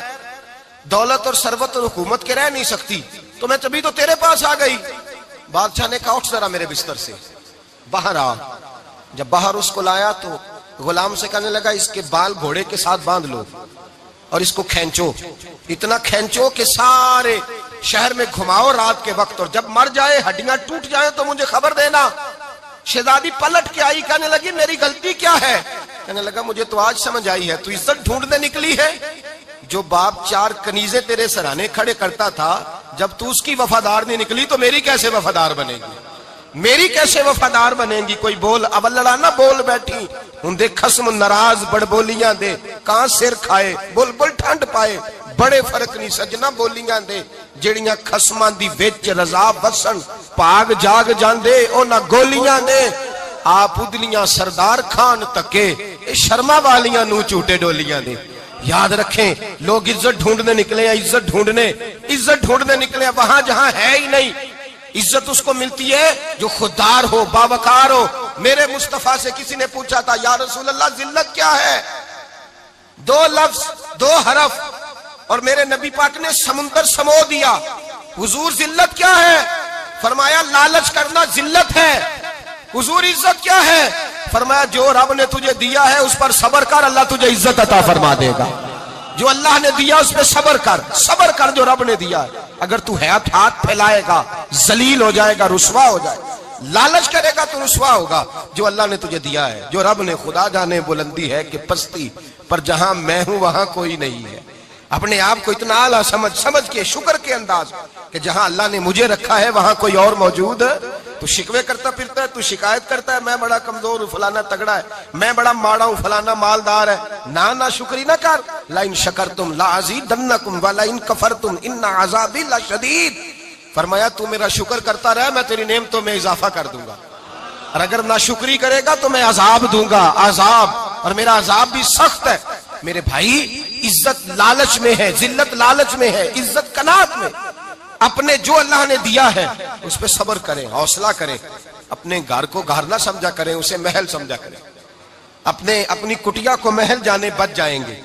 دولت اور ثروت اور حکومت کے رہ نہیں سکتی, تو میں تبھی تو تیرے پاس آ گئی. بادشاہ نے کہا اٹھ ذرا میرے بستر سے, باہر آ. جب باہر اس کو لایا تو غلام سے کہنے لگا اس کے بال گھوڑے کے ساتھ باندھ لو اور اس کو کھینچو, اتنا کھینچو کہ سارے شہر میں گھماؤ رات کے وقت, اور جب مر جائے ہڈیاں ٹوٹ جائیں تو مجھے خبر دینا. شہزادی پلٹ کے آئی, کہنے لگی میری غلطی کیا ہے؟ کہنے لگا مجھے تو آج سمجھ آئی ہے, تو عزت ڈھونڈنے نکلی ہے. جو باپ 4 کنیزیں تیرے سرانے کھڑے کرتا تھا, جب تو اس کی وفادار نہیں نکلی تو میری کیسے وفادار بنے گی, میری کیسے وفادار بنے گی؟ کوئی بول اول لڑا نہ بول بیٹھی, ہندے خسم ناراض بڑ بولیاں دے, کہاں سر کھائے بول بول ٹھنڈ پائے. بڑے فرق نہیں سجنا بولیاں دے, جیڑیاں خسماں دی وچ رضا وسن پاگ جاگ جاندے او نہ گولیاں دے. آپ ادلیاں سردار خان تکے, شرما والیاں نو چوٹے ڈولیاں دے. یاد رکھیں لوگ عزت ڈھونڈنے نکلے ہیں, عزت ڈھونڈنے نکلے ہیں وہاں جہاں ہے ہی نہیں. عزت اس کو ملتی ہے جو خوددار ہو, باوقار ہو. میرے مصطفیٰ سے کسی نے پوچھا تھا یا رسول اللہ ذلت کیا ہے؟ 2 لفظ 2 حرف, اور میرے نبی پاک نے سمندر سمو دیا. حضور ذلت کیا ہے؟ فرمایا لالچ کرنا ذلت ہے. حضور عزت کیا ہے؟ فرمایا جو رب نے تجھے دیا ہے اس پر صبر کر, اللہ تجھے عزت عطا فرما دے گا. جو اللہ نے دیا اس پہ صبر کر جو رب نے دیا. اگر تو ہاتھ پھیلائے گا ذلیل ہو جائے گا, رسوا ہو جائے گا. لالچ کرے گا تو رسوا ہوگا. جو اللہ نے تجھے دیا ہے, جو رب نے, خدا جانے بلندی ہے کہ پستی, پر جہاں میں ہوں وہاں کوئی نہیں ہے. اپنے آپ کو اتنا اعلیٰ سمجھ کے شکر کے انداز کہ جہاں اللہ نے مجھے رکھا ہے وہاں کوئی اور موجود ہے. تو شکوے کرتا پھرتا ہے, تو شکایت کرتا ہے میں بڑا کمزور ہوں, فلانا تگڑا ہے, میں بڑا ماڑا ہوں, فلانا مالدار ہے. نا شکری نہ کر. لئن شکرتم لازیدنکم ولئن کفرتم ان عذابی لشدید. فرمایا تو میرا شکر کرتا رہے, میں تیری نعمتوں میں اضافہ کر دوں گا, اور اگر ناشکری کرے گا تو میں عذاب دوں گا, عذاب, اور میرا عذاب بھی سخت ہے. میرے بھائی عزت لالچ میں ہے, ذلت لالچ میں ہے, عزت قناعت میں. اپنے جو اللہ نے دیا ہے اس پہ صبر کریں, حوصلہ کریں. اپنے گھر کو گھر نہ سمجھا کریں, اسے محل سمجھا کریں. اپنی کٹیا کو محل جانے بچ جائیں گے.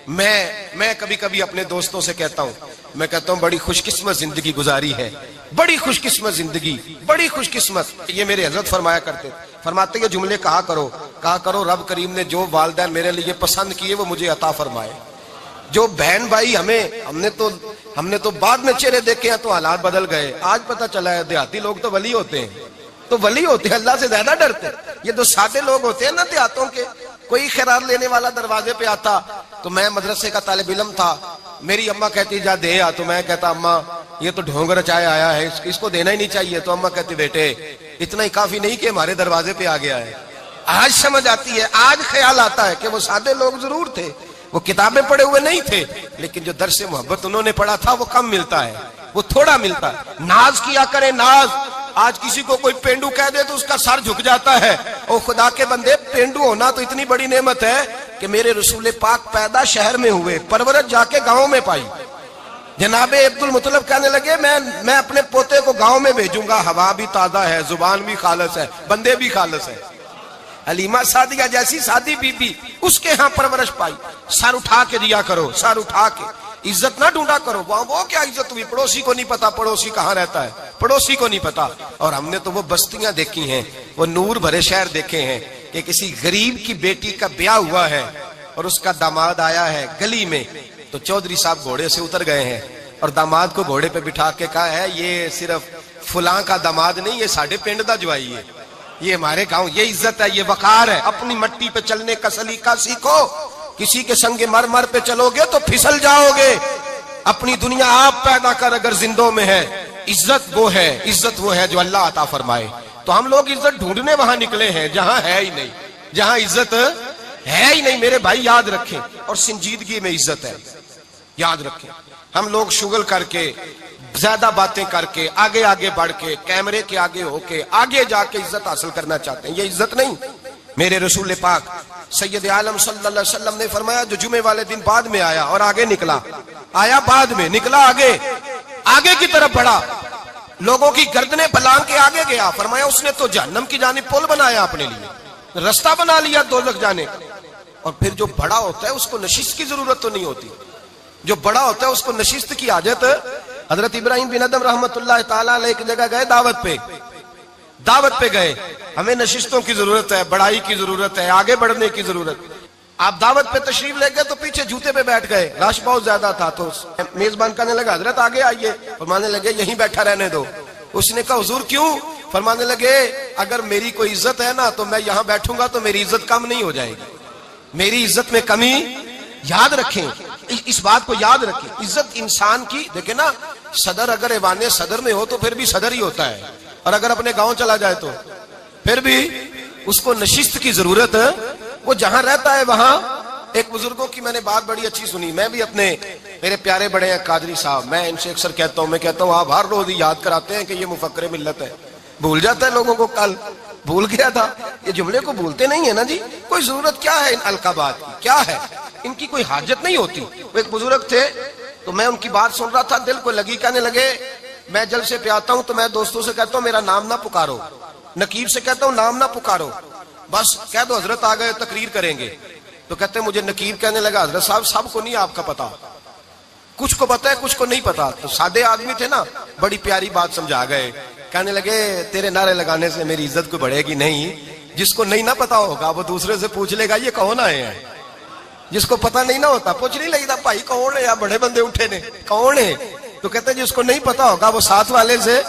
میں کبھی کبھی اپنے دوستوں سے کہتا ہوں بڑی خوش قسمت زندگی گزاری ہے, بڑی خوش قسمت زندگی, بڑی خوش قسمت. یہ میرے حضرت فرمایا کرتے, فرماتے یہ جملے کہا کرو رب کریم نے جو والدین میرے لیے پسند کیے وہ مجھے عطا فرمائے. جو بہن بھائی ہم نے تو بعد میں چہرے دیکھے ہیں تو حالات بدل گئے. آج پتہ چلا ہے دیہاتی لوگ تو ولی ہوتے ہیں, اللہ سے زیادہ ڈرتے ہیں. یہ جو سادے لوگ ہوتے ہیں نا دیہاتوں کے, کوئی خیرات لینے والا دروازے پہ آتا تو میں مدرسے کا طالب علم تھا, میری اماں کہتی جا دے آ, تو میں کہتا اماں یہ تو ڈھونگ رچائے آیا ہے, اس کو دینا ہی نہیں چاہیے. تو اماں کہتی بیٹے اتنا ہی کافی نہیں کہ ہمارے دروازے پہ آ گیا ہے. آج سمجھ آتی ہے, آج خیال آتا ہے کہ وہ سادے لوگ ضرور تھے, وہ کتابیں پڑھے ہوئے نہیں تھے, لیکن جو درس محبت انہوں نے پڑھا تھا وہ کم ملتا ہے, وہ تھوڑا ملتا ہے. ناز کیا کرے, ناز. آج کسی کو کوئی پینڈو کہہ دے تو اس کا سر جھک جاتا ہے. او خدا کے بندے, پینڈو ہونا تو اتنی بڑی نعمت ہے کہ میرے رسول پاک پیدا شہر میں ہوئے, پرورش جا کے گاؤں میں پائی. جناب عبد المطلب کہنے لگے میں اپنے پوتے کو گاؤں میں بھیجوں گا, ہوا بھی تازہ ہے, زبان بھی خالص ہے, بندے بھی خالص ہے. حلیمہ سعدیہ جیسی سادی بی بی اس کے ہاں پرورش پائی. سر اٹھا کے دیا کرو, سر اٹھا کے, عزت نہ ڈھونڈا کرو. وہ کیا عزت ہوئی, پڑوسی کو نہیں پتا پڑوسی کہاں رہتا ہے, پڑوسی کو نہیں پتا. اور ہم نے تو وہ بستیاں دیکھی ہیں, وہ نور بھرے شہر دیکھے ہیں کہ کسی غریب کی بیٹی کا بیاہ ہوا ہے اور اس کا داماد آیا ہے گلی میں, تو چودھری صاحب گھوڑے سے اتر گئے ہیں اور داماد کو گھوڑے پہ بٹھا کے کہا ہے یہ صرف فلاں کا داماد نہیں, یہ ساڑھے پنڈ دا جوائی ہے, یہ ہمارے گاؤں, یہ عزت ہے, یہ وقار ہے. اپنی مٹی پہ چلنے کا سلیقہ سیکھو. کسی کے سنگ مرمر پہ چلو گے تو پھسل جاؤ گے. اپنی دنیا آپ پیدا کر اگر زندوں میں ہے. عزت وہ ہے جو اللہ عطا فرمائے. تو ہم لوگ عزت ڈھونڈنے وہاں نکلے ہیں جہاں ہے ہی نہیں, جہاں عزت ہے ہی نہیں. میرے بھائی یاد رکھیں, اور سنجیدگی میں عزت ہے, یاد رکھیں. ہم لوگ شغل کر کے, زیادہ باتیں کر کے, آگے آگے بڑھ کے, کیمرے کے آگے ہو کے, آگے جا کے عزت حاصل کرنا چاہتے ہیں. یہ عزت نہیں. میرے رسول پاک سید عالم صلی اللہ علیہ وسلم نے فرمایا جو جمعے والے دن بعد میں آیا اور آگے نکلا, آیا بعد میں, نکلا آگے کی طرف بڑھا, لوگوں کی گردنیں بلان کے آگے گیا. فرمایا اس نے تو جہنم کی جانب پل بنایا اپنے لیے, رستہ بنا لیا دوزخ جانے. اور پھر جو بڑا ہوتا ہے اس کو نشست کی ضرورت تو نہیں ہوتی. جو بڑا ہوتا ہے اس کو نشست کی حاجت. حضرت ابراہیم بن ادم رحمت اللہ تعالیٰ علیہ ایک جگہ گئے, دعوت پہ گئے. ہمیں نشستوں کی ضرورت ہے, بڑائی کی ضرورت ہے, آگے بڑھنے کی ضرورت. آپ دعوت پہ تشریف لے گئے تو پیچھے جوتے پہ بیٹھ گئے, رش بہت زیادہ تھا. تو میزبان کہنے لگا حضرت آگے آئیے. فرمانے لگے یہیں بیٹھا رہنے دو. اس نے کہا حضور کیوں؟ فرمانے لگے اگر میری کوئی عزت ہے نا تو میں یہاں بیٹھوں گا تو میری عزت کم نہیں ہو جائے گی, میری عزت میں کمی. یاد رکھیں, اس بات کو یاد رکھیں. عزت انسان کی, دیکھیں نا, صدر اگر ایوان صدر میں ہو تو پھر بھی صدر ہی ہوتا ہے, اور اگر اپنے گاؤں چلا جائے تو پھر بھی اس کو نشست کی ضرورت ہے. وہ جہاں رہتا ہے وہاں. ایک بزرگوں کی میں نے بات بڑی اچھی سنی. میں بھی اپنے, میرے پیارے بڑے ہیں قادری صاحب, میں ان سے اکثر کہتا ہوں, میں کہتا ہوں آپ ہر روز یاد کراتے ہیں کہ یہ مفکر ملت ہے. بھول جاتا ہے لوگوں کو, کل بھول گیا تھا. یہ جملے کو بھولتے نہیں ہے نا جی. کوئی ضرورت کیا ہے ان القابات کی, کیا ہے ان کی, کوئی حاجت نہیں ہوتی. وہ ایک بزرگ تھے تو میں ان کی بات سن رہا تھا, دل کو لگی. کہنے لگے میں جلسے پہ آتا ہوں تو میں دوستوں سے کہتا ہوں میرا نام نہ پکارو, نقیب سے کہتا ہوں نام نہ پکارو, بس کہہ دو حضرت آ گئے تقریر کریں گے. تو کہتے ہیں مجھے نقیب کہنے لگا حضرت صاحب سب کو نہیں آپ کا پتا, کچھ کو پتا ہے کچھ کو نہیں پتا. تو سادے آدمی تھے نا, بڑی پیاری بات سمجھا گئے. کہنے لگے تیرے نعرے لگانے سے میری عزت کو بڑھے گی نہیں. جس کو نہیں نہ پتا ہوگا وہ دوسرے سے پوچھ لے گا یہ کون آئے ہیں. جس کو پتا نہیں نہ ہوتا پوچھ نہیں لگتا بھائی کون ہے, یا بڑے بندے اٹھے نے کون ہے. تو کہتے ہیں جس کو نہیں پتا ہوگا وہ ساتھ والے سے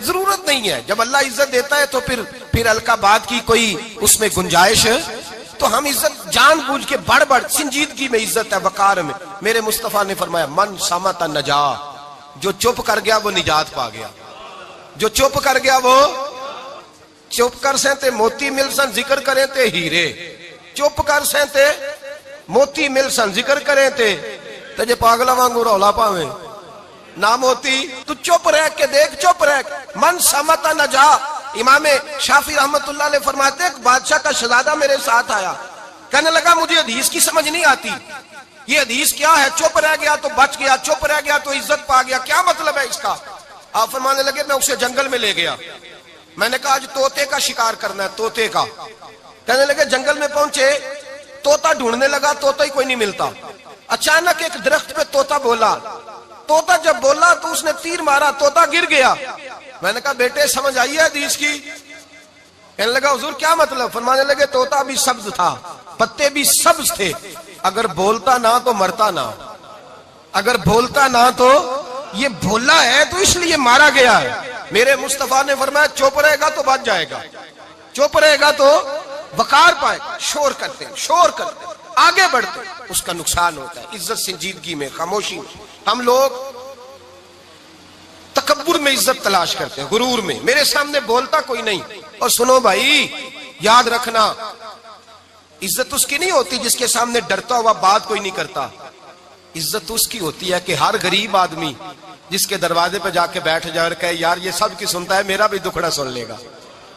ضرورت نہیں ہے. جب اللہ عزت دیتا ہے تو پھر القابات کی کوئی اس میں گنجائش. تو ہم عزت جان بوجھ کے بڑھ سنجیدگی میں عزت ہے, وقار میں. میرے مصطفیٰ نے فرمایا من صمت نجا, جو چپ کر گیا وہ نجات پا گیا. جو چپ کر گیا وہ چپ کر سہتے موتی مل سن ذکر کریں تے ہیرے, چپ کر سہتے موتی مل سن ذکر کریں تے جے پاگلا وانگو رولا پاویں نہ موتی. تو چپ رہ کے دیکھ, چپ رہ. من سمت نجا. امام شافعی رحمت اللہ علیہ فرماتے ہیں بادشاہ کا شہزادہ میرے ساتھ آیا, کہنے لگا مجھے حدیث کی سمجھ نہیں آتی, یہ حدیث کیا ہے, چپ رہ گیا تو بچ گیا, چپ رہ گیا تو عزت پا گیا, کیا مطلب ہے اس کا؟ آپ فرمانے لگے میں اسے جنگل میں لے گیا. میں نے کہا آج طوطے کا شکار کرنا ہے, طوطے کا. کہنے لگے جنگل میں پہنچے, طوطا ڈھونڈنے لگا, طوطا ہی کوئی نہیں ملتا. اچانک ایک درخت پہ طوطا بولا. طوطا جب بولا تو اس نے تیر مارا, طوطا گر گیا. میں نے کہا بیٹے سمجھ آئی ہے حدیث کی؟ کہنے لگا حضور کیا مطلب؟ فرمانے لگے طوطا بھی سبز تھا, پتے بھی سبز تھے, اگر بولتا نہ تو مرتا نہ, اگر بولتا نہ تو یہ بولا ہے تو اس لیے مارا گیا ہے. میرے مصطفیٰ نے فرمایا چپ رہے گا تو بچ جائے گا, چپ رہے گا تو وقار پائے. شور کرتے آگے بڑھتے اس کا نقصان ہوتا ہے. عزت سنجیدگی میں, خاموشی میں. ہم لوگ تکبر میں عزت تلاش کرتے ہیں, غرور میں. میرے سامنے بولتا کوئی نہیں. اور سنو بھائی یاد رکھنا, عزت اس کی نہیں ہوتی جس کے سامنے ڈرتا ہوا بات کوئی نہیں کرتا. عزت اس کی ہوتی ہے کہ ہر غریب آدمی جس کے دروازے پہ جا کے بیٹھ جائے اور کہے یار یہ سب کی سنتا ہے, میرا بھی دکھڑا سن لے گا,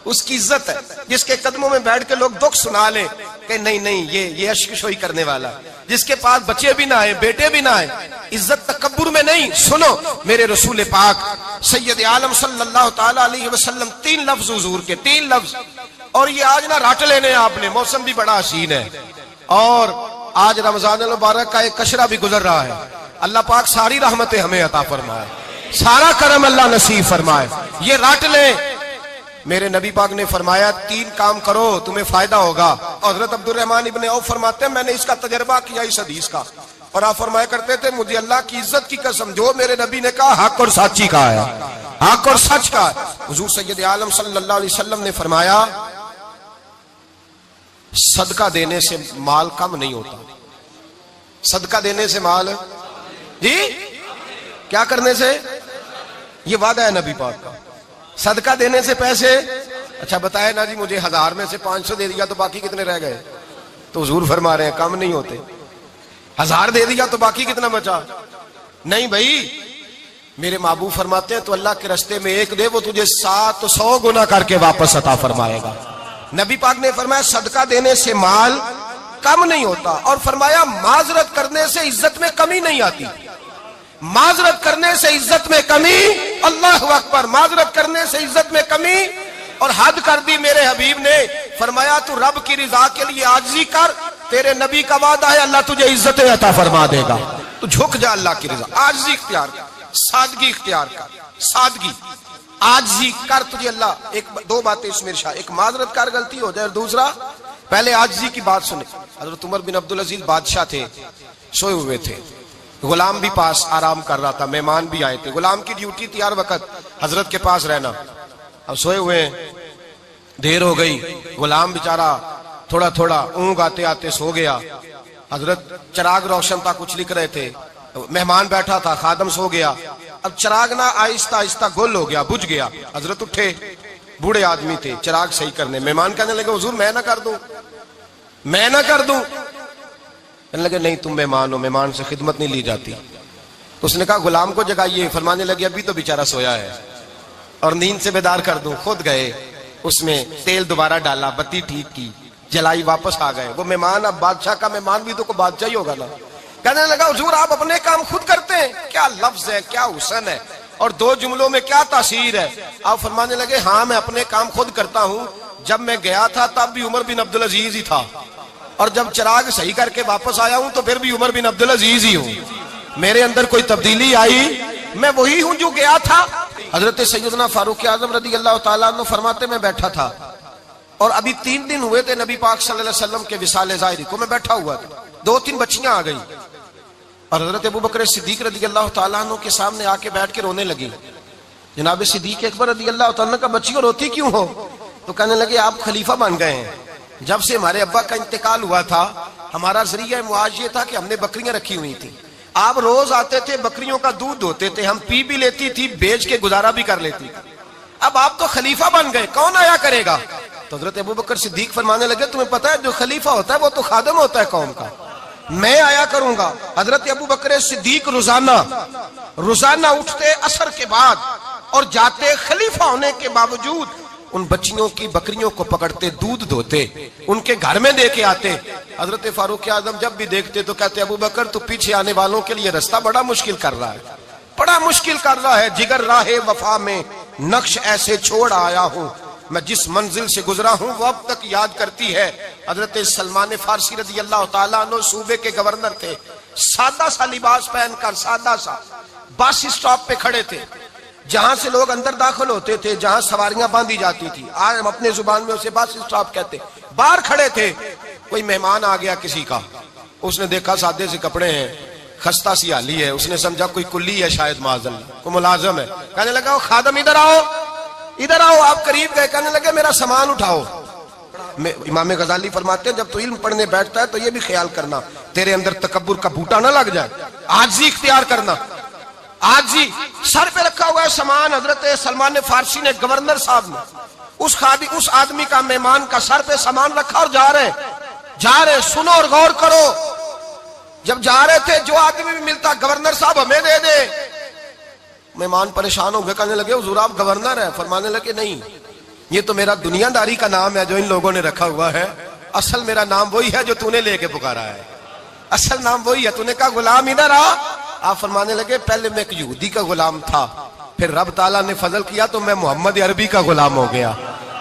اس کی عزت ہے. جس کے قدموں میں بیٹھ کے لوگ دکھ سنا لیں کہ نہیں یہ اشکشوئی کرنے والا, جس کے پاس بچے بھی نہ آئے, بیٹے بھی نہ آئے. عزت تکبر میں نہیں. سنو میرے رسول پاک سید عالم صلی اللہ تعالی علیہ وسلم 3 لفظ حضور کے, 3 لفظ اور یہ آج نہ رٹ لینے آپ نے، موسم بھی بڑا حسین ہے اور آج رمضان المبارک کا ایک کشرہ بھی گزر رہا ہے. اللہ پاک ساری رحمتیں ہمیں عطا فرمائے، سارا کرم اللہ نصیب فرمائے. یہ رٹ لیں. میرے نبی پاک نے فرمایا 3 کام کرو تمہیں فائدہ ہوگا. حضرت عبد الرحمن ابن عوف فرماتے ہیں میں نے اس کا تجربہ کیا اس حدیث کا، اور آپ فرمایا کرتے تھے مجھے اللہ کی عزت کی قسم جو میرے نبی نے کہا حق اور سچی کہا ہے، حق اور سچ کا ہے. حضور سید عالم صلی اللہ علیہ وسلم نے فرمایا صدقہ دینے سے مال کم نہیں ہوتا. صدقہ دینے سے مال جی کیا کرنے سے؟ یہ وعدہ ہے نبی پاک کا. صدقہ دینے سے پیسے، اچھا بتائے نا جی مجھے 1000 میں سے 500 دے دیا تو باقی کتنے رہ گئے؟ تو حضور فرما رہے ہیں کم نہیں ہوتے. 1000 دے دیا تو باقی کتنا بچا؟ نہیں بھائی، میرے محبوب فرماتے ہیں تو اللہ کے رستے میں 1 دے وہ تجھے 700 گنا کر کے واپس عطا فرمائے گا. نبی پاک نے فرمایا صدقہ دینے سے مال کم نہیں ہوتا، اور فرمایا معذرت کرنے سے عزت میں کمی نہیں آتی. معذرت کرنے سے عزت میں کمی، اللہ اکبر، معذرت کرنے سے عزت میں کمی. اور حد کر دی میرے حبیب نے، فرمایا تو رب کی رضا کے لیے عاجزی کر، تیرے نبی کا وعدہ ہے اللہ تجھے عزت عطا فرما دے گا. تو جھک جا اللہ کی رضا، عاجزی اختیار کر، سادگی اختیار کر، سادگی عاجزی کر، تجھے اللہ. 2 باتیں اس میں ارشاد، ایک معذرت کر غلطی ہو جائے، اور دوسرا پہلے عاجزی کی بات سنے. حضرت عمر بن عبدالعزیز بادشاہ تھے، سوئے ہوئے تھے، غلام بھی پاس آرام کر رہا تھا، مہمان بھی آئے تھے. غلام کی ڈیوٹی تھی ہر وقت حضرت کے پاس رہنا. اب سوئے ہوئے ہیں، دیر ہو گئی، غلام بیچارہ تھوڑا تھوڑا اونگ آتے آتے سو گیا. حضرت چراغ روشن تھا، کچھ لکھ رہے تھے، مہمان بیٹھا تھا، خادم سو گیا. اب چراغ نہ آہستہ آہستہ گل ہو گیا، بجھ گیا. حضرت اٹھے، بوڑھے آدمی تھے، چراغ صحیح کرنے. مہمان کہنے لگے حضور میں نہ کر دوں، میں نہ کر دوں. کہنے لگے نہیں تم مہمان ہو، مہمان سے خدمت نہیں لی جاتی. تو اس نے کہا غلام کو جگائیے. فرمانے لگے ابھی تو بیچارہ سویا ہے اور نیند سے بیدار کر دوں. خود گئے، اس میں تیل دوبارہ ڈالا، بتی ٹھیک کی، جلائی، واپس آ گئے. وہ مہمان اب بادشاہ کا مہمان بھی تو کوئی بادشاہ ہی ہوگا نا. کہنے لگا حضور آپ اپنے کام خود کرتے ہیں. کیا لفظ ہے، کیا حسن ہے، اور 2 جملوں میں کیا تاثیر ہے. آپ فرمانے لگے ہاں میں اپنے کام خود کرتا ہوں. جب میں گیا تھا تب بھی عمر بن عبدالعزیز ہی تھا، اور جب چراغ صحیح کر کے واپس آیا ہوں تو پھر بھی عمر بن عبدالعزیز ہی ہوں. میرے اندر کوئی تبدیلی آئی؟ میں وہی ہوں جو گیا تھا. حضرت سیدنا فاروق اعظم رضی اللہ تعالیٰ عنہ فرماتے میں بیٹھا تھا، اور ابھی 3 دن ہوئے تھے نبی پاک صلی اللہ علیہ وسلم کے وصال ظاہری کو. میں بیٹھا ہوا تھا، 2-3 بچیاں آ گئی، اور حضرت ابوبکر صدیق رضی اللہ تعالیٰ عنہ کے سامنے آ کے بیٹھ کے رونے لگی. جناب صدیق اکبر رضی اللہ تعالیٰ عنہ کا بچیوں روتی کیوں ہو؟ تو کہنے لگے آپ خلیفہ بن گئے ہیں. جب سے ہمارے ابا کا انتقال ہوا تھا ہمارا ذریعہ معاش یہ تھا کہ ہم نے بکریاں رکھی ہوئی تھیں. آپ روز آتے تھے، بکریوں کا دودھ ہوتے تھے، ہم پی بھی لیتی تھی، بیچ کے گزارا بھی کر لیتی. اب آپ تو خلیفہ بن گئے، کون آیا کرے گا؟ تو حضرت ابوبکر صدیق فرمانے لگے تمہیں پتہ ہے جو خلیفہ ہوتا ہے وہ تو خادم ہوتا ہے قوم کا، میں آیا کروں گا. حضرت ابوبکر صدیق روزانہ اٹھتے عصر کے بعد اور جاتے، خلیفہ ہونے کے باوجود ان بچیوں کی بکریوں کو پکڑتے، دودھ دھوتے، ان کے گھر میں دے کے آتے. حضرت فاروق اعظم جب بھی دیکھتے تو کہتے ابوبکر تو پیچھے آنے والوں کے لیے رستہ بڑا مشکل کر رہا ہے، بڑا مشکل کر رہا ہے. جگر راہ وفا میں نقش ایسے چھوڑ آیا ہوں، میں جس منزل سے گزرا ہوں وہ اب تک یاد کرتی ہے. حضرت سلمان فارسی رضی اللہ تعالیٰ عنہ صوبے کے گورنر تھے، سادہ سا لباس پہن کر، سادہ سا، بس اسٹاپ پہ کھڑے تھے، جہاں سے لوگ اندر داخل ہوتے تھے، جہاں سواریاں باندھی جاتی تھی، آج ہم اپنے زبان میں اسے بس اسٹاپ کہتے. باہر کھڑے تھے، کوئی مہمان آ گیا کسی کا، اس نے دیکھا سادے سے کپڑے ہیں، خستہ سی حالی ہے، اس نے سمجھا کوئی کلی ہے، شاید معاذ اللہ کوئی ملازم ہے. کہنے لگا خادم ادھر آؤ، ادھر آؤ. آپ قریب گئے، کہنے لگے میرا سامان اٹھاؤ. امام غزالی فرماتے ہیں جب تو علم پڑھنے بیٹھتا ہے تو یہ بھی خیال کرنا تیرے اندر تکبر کا بوٹا نہ لگ جائے، عاجزی اختیار کرنا. عاجزی، سر پہ رکھا ہوا ہے سامان. حضرت سلمان فارسی نے، گورنر صاحب نے، اس آدمی کا، مہمان کا سر پہ سامان رکھا اور جا رہے. سنو اور غور کرو. جب جا رہے تھے جو آدمی بھی ملتا گورنر صاحب ہمیں دے دے. مہمان پریشان ہو گئے، کہنے لگے حضور آپ گورنر ہیں؟ فرمانے لگے نہیں، یہ تو میرا دنیا داری کا نام ہے جو ان لوگوں نے رکھا ہوا ہے، اصل میرا نام وہی ہے جو تو نے لے کے پکارا ہے، اصل نام وہی ہے. تو نے کہا غلام ادھر آ. آپ فرمانے لگے پہلے میں ایک یہودی کا غلام تھا، پھر رب تعالیٰ نے فضل کیا تو میں محمد عربی کا غلام ہو گیا.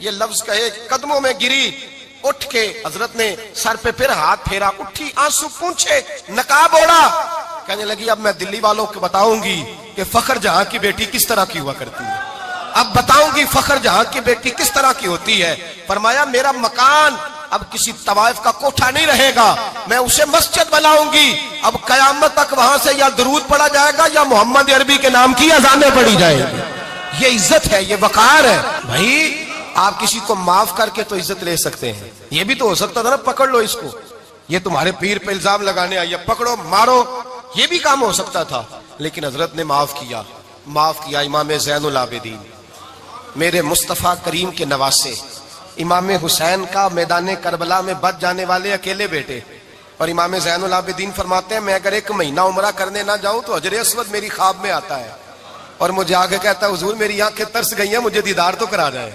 یہ لفظ کہے قدموں میں گری، اٹھ کے حضرت نے سر پہ پھر ہاتھ پھیرا، اٹھی آنسو پونچھے، نقاب اوڑا، کہنے لگی اب میں دلی والوں کو بتاؤں گی کہ فخر جہاں کی بیٹی کس طرح کی ہوا کرتی ہے، اب بتاؤں گی فخر جہاں کی بیٹی کس طرح کی ہوتی ہے۔ فرمایا میرا مکان اب کسی طوائف کا کوٹھا نہیں رہے گا، میں اسے مسجد بناؤں گی، اب قیامت تک وہاں سے یا درود پڑھا جائے گا یا محمد عربی کے نام کی اذانیں پڑھی جائیں گی۔ یہ عزت ہے، یہ وقار ہے۔ بھائی آپ کسی کو معاف کر کے تو عزت لے سکتے ہیں، یہ بھی تو ہو سکتا تھا نا پکڑ لو اس کو، یہ تمہارے پیر پہ الزام لگانے آئی ہے، پکڑو مارو، یہ بھی کام ہو سکتا تھا، لیکن حضرت نے معاف کیا۔ معاف کیا امام زین العابدین، میرے مصطفیٰ کریم کے نواسے، امام حسین کا میدان کربلا میں بچ جانے والے اکیلے بیٹے، اور امام زین العابدین فرماتے ہیں میں اگر 1 مہینہ عمرہ کرنے نہ جاؤں تو حجر اسود میری خواب میں آتا ہے اور مجھے آگے کہتا ہے حضور میری آنکھیں ترس گئی ہیں، مجھے دیدار تو کرا جائے،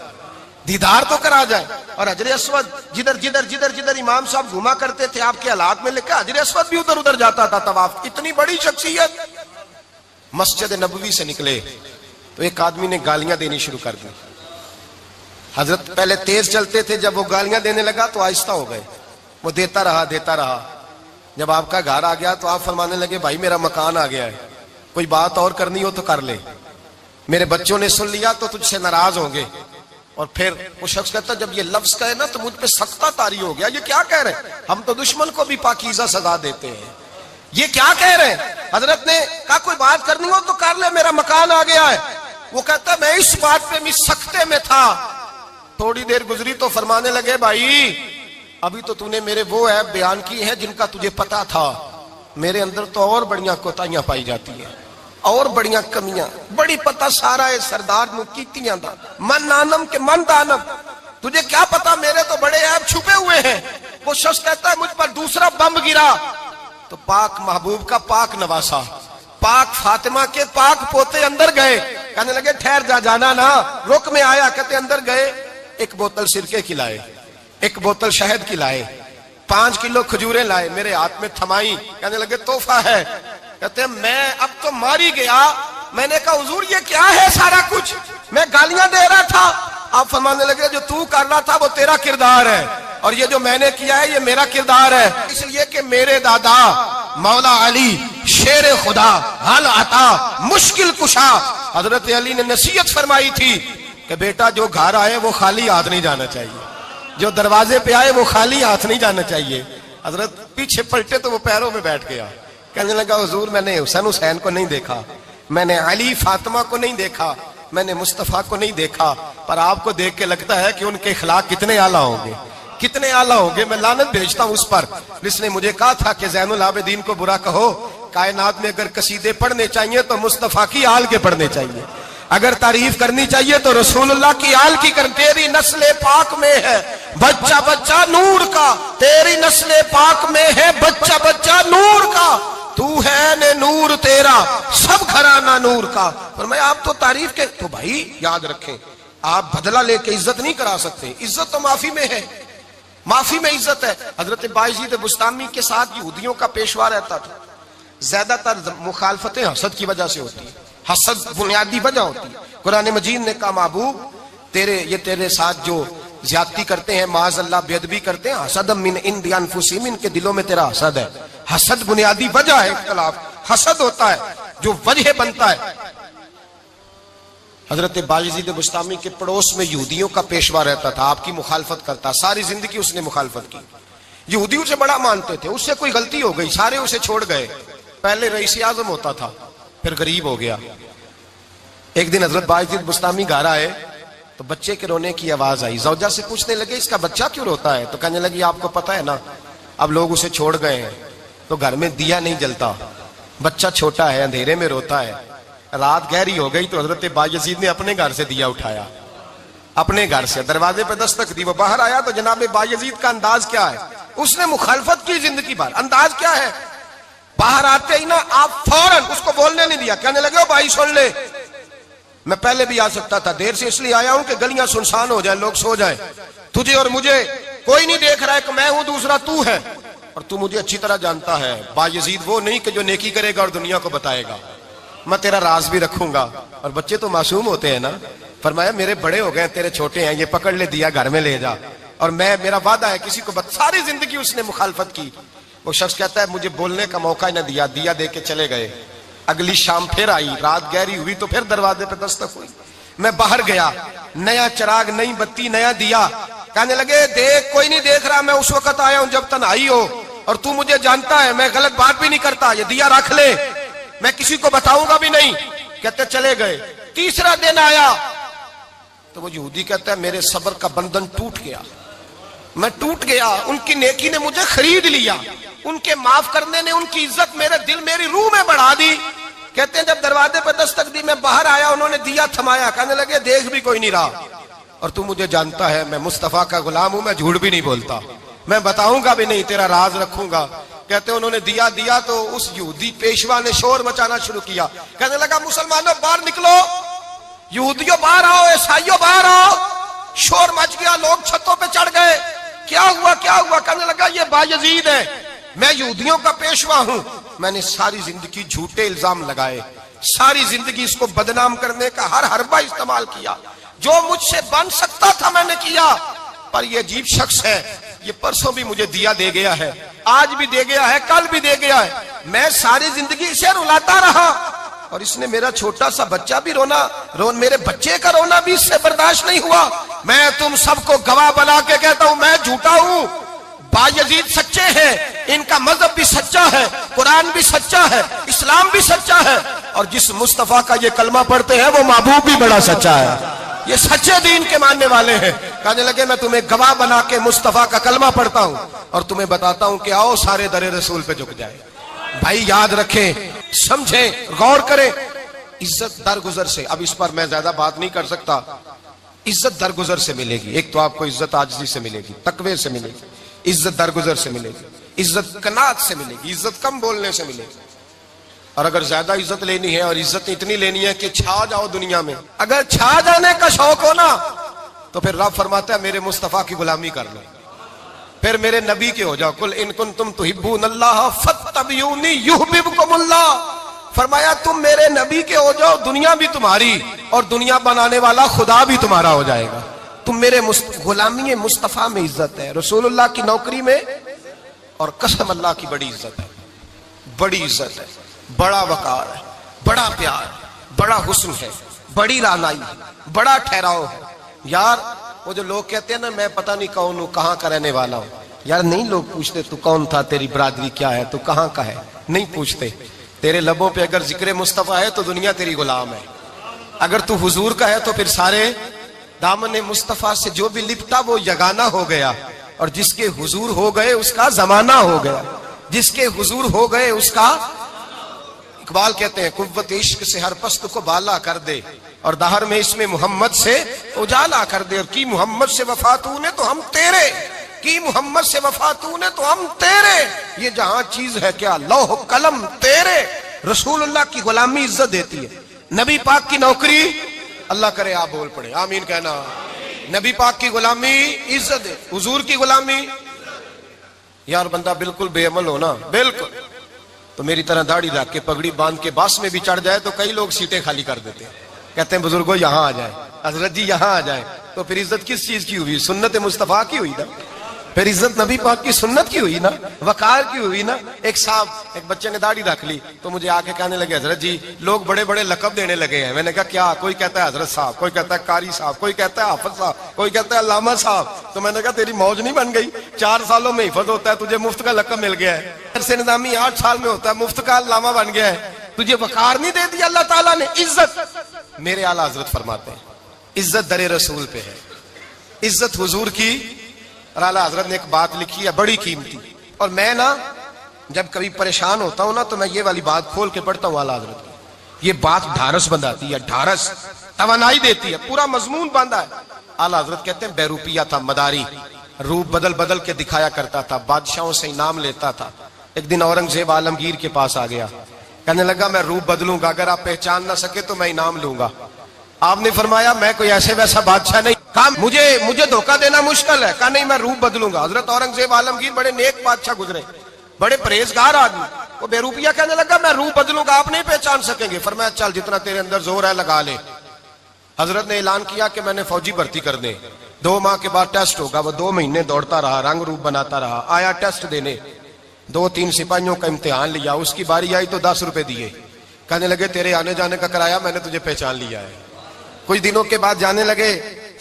دیدار تو کرا جائے۔ اور حجر اسود جدھر امام صاحب گھوما کرتے تھے آپ کے حالات میں لکھا حجر اسود بھی ادھر جاتا تھا طواف۔ اتنی بڑی شخصیت۔ مسجد نبوی سے نکلے تو ایک آدمی نے گالیاں دینی شروع کر دی۔ حضرت پہلے تیز چلتے تھے، جب وہ گالیاں دینے لگا تو آہستہ ہو گئے، وہ دیتا رہا۔ جب آپ کا گھر آ گیا تو آپ فرمانے لگے بھائی میرا مکان آ گیا ہے، کوئی بات اور کرنی ہو تو کر لے، میرے بچوں نے سن لیا تو تجھ سے ناراض ہوں گے۔ اور پھر وہ شخص کہتا جب یہ لفظ کہے نا تو مجھ پہ سختہ طاری ہو گیا، یہ کیا کہہ رہے ہیں، ہم تو دشمن کو بھی پاکیزہ سزا دیتے ہیں، یہ کیا کہہ رہے ہیں۔ حضرت نے کہا کوئی بات کرنی ہو تو کر لے، میرا مکان آ گیا ہے۔ وہ کہتا میں اس بات پہ بھی سختے میں تھا۔ تھوڑی دیر گزری تو فرمانے لگے بھائی ابھی تو نے میرے وہ عیب بیان کی ہیں جن کا تجھے پتا تھا، میرے اندر تو اور بڑیاں کوتاہیاں پائی جاتی ہیں، اور بڑیاں کمیاں، بڑی پتہ سارا ہے سردار نو کیتیاں دا من نانم کے من دانم، تجھے کیا پتا میرے تو بڑے عیب چھپے ہوئے ہیں۔ وہ شخص کہتا ہے مجھ پر دوسرا بم گرا تو پاک محبوب کا پاک نواسا، پاک فاطمہ کے پاک پوتے اندر گئے، کہنے لگے ٹھہر جانا نا، رک میں آیا، کہتے اندر گئے، 1 بوتل سرکے کی لائے، 1 بوتل شہد کی لائے، 5 کلو کھجوریں لائے، میرے ہاتھ میں تھمائی، کہنے لگے تحفہ ہے۔ کہتے ہیں میں اب تو ماری گیا، میں نے کہا حضور یہ کیا ہے سارا کچھ، میں گالیاں دے رہا تھا۔ آپ فرمانے لگے جو تو کر رہا تھا وہ تیرا کردار ہے اور یہ جو میں نے کیا ہے یہ میرا کردار ہے، اس لیے کہ میرے دادا مولا علی شیر خدا حل عطا مشکل کشا، حضرت علی نے نصیحت فرمائی تھی کہ بیٹا جو گھر آئے وہ خالی ہاتھ نہیں جانا چاہیے، جو دروازے پہ آئے وہ خالی ہاتھ نہیں جانا چاہیے۔ حضرت پیچھے پلٹے تو وہ پیروں میں بیٹھ گیا، کہنے لگا حضور میں نے حسین کو نہیں دیکھا، میں نے علی فاطمہ کو نہیں دیکھا، میں نے مصطفیٰ کو نہیں دیکھا، پر آپ کو دیکھ کے لگتا ہے کہ ان کے اخلاق کتنے اعلیٰ ہوں گے، کتنے اعلیٰ ہوں گے، میں لعنت بھیجتا ہوں اس پر جس نے مجھے کہا تھا کہ زین العابدین کو برا کہو، کائنات میں اگر قصیدے پڑھنے چاہیے تو مصطفیٰ کی آل کے پڑھنے چاہیے، اگر تعریف کرنی چاہیے تو رسول اللہ کی آل کی کر، تیری نسل پاک میں ہے بچہ بچہ نور کا، تیری نسل پاک میں ہے بچہ بچہ نور کا، تو ہے نے نور تیرا سب گھرانہ نور کا۔ فرمایا آپ تو تعریف کے، تو بھائی یاد رکھیں آپ بدلہ لے کے عزت نہیں کرا سکتے، عزت تو معافی میں ہے، معافی میں عزت ہے۔ حضرت بایزید بستامی کے ساتھ یہودیوں کا پیشوا رہتا تھا، زیادہ تر مخالفتیں حسد کی وجہ سے ہوتی ہیں، حسد بنیادی وجہ ہوتی ہے۔ قرآن مجید نے کہا محبوب یہ تیرے ساتھ جو زیادتی کرتے ہیں، معاذ اللہ بے ادبی کرتے ہیں، حسد من عند انفسہم، ان کے دلوں میں تیرا حسد ہے۔ حسد بنیادی وجہ ہے اختلاف، حسد ہوتا ہے جو وجہ بنتا ہے۔ حضرت بایزید بستامی کے پڑوس میں یہودیوں کا پیشوا رہتا تھا، آپ کی مخالفت کرتا، ساری زندگی اس نے مخالفت کی، یہودی اسے بڑا مانتے تھے، اس سے کوئی غلطی ہو گئی سارے اسے چھوڑ گئے، پہلے رئیس اعظم ہوتا تھا پھر غریب ہو گیا۔ ایک دن حضرت بایزید بستامی گھر آئے تو بچے کے رونے کی آواز آئی، زوجہ سے پوچھنے لگے اس کا بچہ کیوں روتا ہے، تو کہنے لگی آپ کو پتہ ہے نا اب لوگ اسے چھوڑ گئے ہیں تو گھر میں دیا نہیں جلتا، بچہ چھوٹا ہے اندھیرے میں روتا ہے۔ رات گہری ہو گئی تو حضرت بایزید نے اپنے گھر سے دیا اٹھایا، اپنے گھر سے دروازے پہ دستک دی، وہ باہر آیا تو جناب بایزید کا انداز کیا ہے، اس نے مخالفت کی زندگی بھر، انداز کیا ہے، باہر آتے ہی نا آپ فوراً اس کو بولنے نہیں دیا، کہنے لگے بھائی سن لے میں پہلے بھی آ سکتا تھا، دیر سے اس لیے آیا ہوں کہ گلیاں سنسان ہو جائیں، لوگ سو جائیں، تجھے اور مجھے کوئی نہیں دیکھ رہا ہے کہ میں ہوں دوسرا تو ہے، اور تو مجھے اچھی طرح جانتا ہے بایزید وہ نہیں کہ جو نیکی کرے گا اور دنیا کو بتائے گا، میں تیرا راز بھی رکھوں گا. اور بچے تو معصوم ہوتے ہیں نا. فرمایا میرے بڑے ہو گئے, تیرے چھوٹے ہیں, یہ پکڑ لے دیا گھر میں لے جا, اور میرا وعدہ ہے کسی کو ساری زندگی اس نے مخالفت کی. وہ شخص کہتا ہے مجھے بولنے کا موقع ہی نہ دیا, دیا دے کے چلے گئے. اگلی شام پھر آئی, رات گہری ہوئی تو پھر دروازے پہ دستک ہوئی. میں باہر گیا, نیا چراغ, نئی بتی, نیا دیا. کہنے لگے دیکھ کوئی نہیں دیکھ رہا, میں اس وقت آیا ہوں جب تنہائی ہو, اور تو مجھے جانتا ہے میں غلط بات بھی نہیں کرتا, یہ دیا رکھ لے, میں کسی کو بتاؤں گا بھی نہیں. کہتے چلے گئے. تیسرا دن آیا تو وہ یہودی کہتا ہے میرے صبر کا بندھن ٹوٹ گیا, میں ٹوٹ گیا. ان کی نیکی نے مجھے خرید لیا, ان کے معاف کرنے نے ان کی عزت میرے دل میری روح میں بڑھا دی. کہتے ہیں جب دروازے پہ دستک دی, میں باہر آیا, انہوں نے دیا تھمایا. کہنے لگے دیکھ بھی کوئی نہیں رہا, اور تو مجھے جانتا ہے میں مصطفیٰ کا غلام ہوں, میں جھوٹ بھی نہیں بولتا, میں بتاؤں گا بھی نہیں, تیرا راز رکھوں گا. کہتے ہیں انہوں نے دیا تو اس یہودی پیشوا نے شور مچانا شروع کیا. کہنے لگا مسلمانوں باہر نکلو, یہودیوں باہر آؤ, عیسائیوں باہر آؤ. شور مچ گیا, لوگ چھتوں پہ چڑھ گئے. کیا ہوا کیا ہوا؟ کہنے لگا یہ بایزید ہے, میں یہودیوں کا پیشوا ہوں. میں نے ساری زندگی جھوٹے الزام لگائے, ساری زندگی اس کو بدنام کرنے کا ہر حربہ استعمال کیا, جو مجھ سے بن سکتا تھا میں نے کیا. پر یہ عجیب شخص ہے, یہ پرسوں بھی مجھے دیا دے گیا ہے, آج بھی دے گیا ہے, کل بھی دے گیا ہے. میں ساری زندگی اسے رلاتا رہا, اور اس نے میرا چھوٹا سا بچہ بھی میرے بچے کا رونا بھی اس سے برداشت نہیں ہوا. میں تم سب کو گواہ بنا کے کہتا ہوں میں جھوٹا ہوں, بایزید سچے ہیں, ان کا مذہب بھی سچا ہے, قرآن بھی سچا ہے, اسلام بھی سچا ہے, اور جس مصطفیٰ کا یہ کلمہ پڑھتے ہیں وہ محبوب بھی بڑا سچا ہے, یہ سچے دین کے ماننے والے ہیں. کہنے لگے میں تمہیں گواہ بنا کے مصطفیٰ کا کلمہ پڑھتا ہوں اور تمہیں بتاتا ہوں کہ آؤ سارے در رسول پہ جھک جائے. بھائی یاد رکھیں, سمجھیں, غور کریں. عزت درگزر سے, اب اس پر میں زیادہ بات نہیں کر سکتا. عزت درگزر سے ملے گی. ایک تو آپ کو عزت عاجزی سے ملے گی, تقوی سے ملے گی, عزت درگزر سے ملے گی, عزت قناعت سے ملے گی, عزت کم بولنے سے ملے گی. اور اگر زیادہ عزت لینی ہے, اور عزت اتنی لینی ہے کہ چھا جاؤ دنیا میں, اگر چھا جانے کا شوق ہو نا, تو پھر رب فرماتا ہے میرے مصطفیٰ کی غلامی کر لو, پھر میرے نبی کے ہو جاؤ. قل ان کنتم تحبون اللہ فاتبعونی یحببکم اللہ. فرمایا تم میرے نبی کے ہو جاؤ, دنیا بھی تمہاری, اور دنیا بنانے والا خدا بھی تمہارا ہو جائے گا. تم میرے غلامی مصطفیٰ میں عزت ہے, رسول اللہ کی نوکری میں, اور قسم اللہ کی بڑی عزت ہے, بڑی عزت ہے, بڑا وقار ہے, بڑا پیار, بڑا حسن ہے, بڑی رعنائی ہے, بڑا ٹھہراؤ ہے. یار وہ جو لوگ کہتے ہیں نا میں پتہ نہیں کون ہوں, کہاں کا رہنے والا ہوں, یار نہیں لوگ پوچھتے تو کون تھا, تیری برادری کیا ہے, تو کہاں کا ہے, نہیں پوچھتے. تیرے لبوں پہ اگر ذکر مصطفیٰ ہے تو دنیا تیری غلام ہے, اگر تو حضور کا ہے تو پھر سارے دامن مصطفیٰ سے جو بھی لپٹا وہ یگانہ ہو گیا, اور جس کے حضور ہو گئے اس کا زمانہ ہو گیا, جس کے حضور ہو گئے اس کا. اقبال کہتے ہیں قوت عشق سے ہر پست کو بالا کر دے, اور دہر میں اس میں محمد سے اجالا کر دے. اور کی محمد سے وفا تو نے تو ہم تیرے, کی محمد سے وفا تو نے تو ہم تیرے, یہ جہاں چیز ہے کیا لوح قلم تیرے. رسول اللہ کی غلامی عزت دیتی ہے, نبی پاک کی نوکری, اللہ کرے آپ بول پڑے آمین کہنا, نبی پاک کی غلامی عزت دے, حضور کی غلامی. یار بندہ بالکل بے عمل ہونا, بالکل, تو میری طرح داڑھی رکھ کے پگڑی باندھ کے باس میں بھی چڑھ جائے تو کئی لوگ سیٹیں خالی کر دیتے ہیں, کہتے ہیں بزرگوں یہاں آ جائے, حضرت جی یہاں آ جائے. تو پھر عزت کس چیز کی ہوئی؟ سنت مصطفیٰ کی ہوئی نا, پھر عزت نبی پاک کی سنت کی ہوئی نا, وقار کی ہوئی نا. ایک صاحب, ایک بچے نے داڑھی رکھ لی تو مجھے آ کے کہنے لگے حضرت جی لوگ بڑے بڑے لقب دینے لگے ہیں. میں نے کہا کیا؟ کوئی کہتا ہے حضرت صاحب, کوئی کہتا ہے قاری صاحب, کوئی کہتا ہے حافظ صاحب, کوئی کہتا ہے علامہ صاحب. تو میں نے کہا تیری موج نہیں بن گئی, 4 سالوں میں حفظ ہوتا ہے, تجھے مفت کا لقب مل گیا ہے. سے نظامی 8 سال میں ہوتا ہے, مفت کا علامہ بن گیا ہے, تجھے وقار نہیں دے دیا اللہ تعالیٰ نے. عزت میرے اعلیٰ حضرت فرماتے ہیں عزت در رسول پہ ہے, عزت حضور کی. اور اعلیٰ حضرت نے ایک بات لکھی ہے بڑی قیمتی, اور میں نا جب کبھی پریشان ہوتا ہوں نا تو میں یہ والی بات کھول کے پڑھتا ہوں اعلیٰ حضرت کی. یہ بات ڈھارس بندھاتی ہے, ڈھارس توانائی دیتی ہے, پورا مضمون باندھا ہے. اعلیٰ حضرت کہتے ہیں بیروپیہ تھا مداری, روپ بدل بدل کے دکھایا کرتا تھا, بادشاہوں سے انعام لیتا تھا. ایک دن اورنگزیب عالمگیر کے پاس آ گیا, کہنے لگا میں روپ بدلوں گا, اگر آپ پہچان نہ سکے تو میں انعام لوں گا. آپ نے فرمایا میں کوئی ایسے ویسا بادشاہ نہیں, کہا مجھے دھوکہ دینا مشکل ہے, کہا نہیں میں روپ بدلوں گا. حضرت اورنگزیب عالمگیر بڑے نیک بادشاہ گزرے, بڑے پرہیزگار آدمی. وہ بے روپیہ کہنے لگا میں روح بدلوں گا آپ نہیں پہچان سکیں گے. فرمایا چل جتنا تیرے اندر زور ہے لگا لے. حضرت نے اعلان کیا کہ میں نے فوجی بھرتی کر دیں. 2 ماہ کے بعد ٹیسٹ ہوگا. وہ 2 مہینے دوڑتا رہا, رنگ روپ بناتا رہا. آیا ٹیسٹ دینے, 2-3 سپاہیوں کا امتحان لیا. اس کی باری آئی تو 10 روپے دیے. کہنے لگے تیرے آنے جانے کا کرایہ میں نے تجھے پہچان لیا ہے. کچھ دنوں کے بعد جانے لگے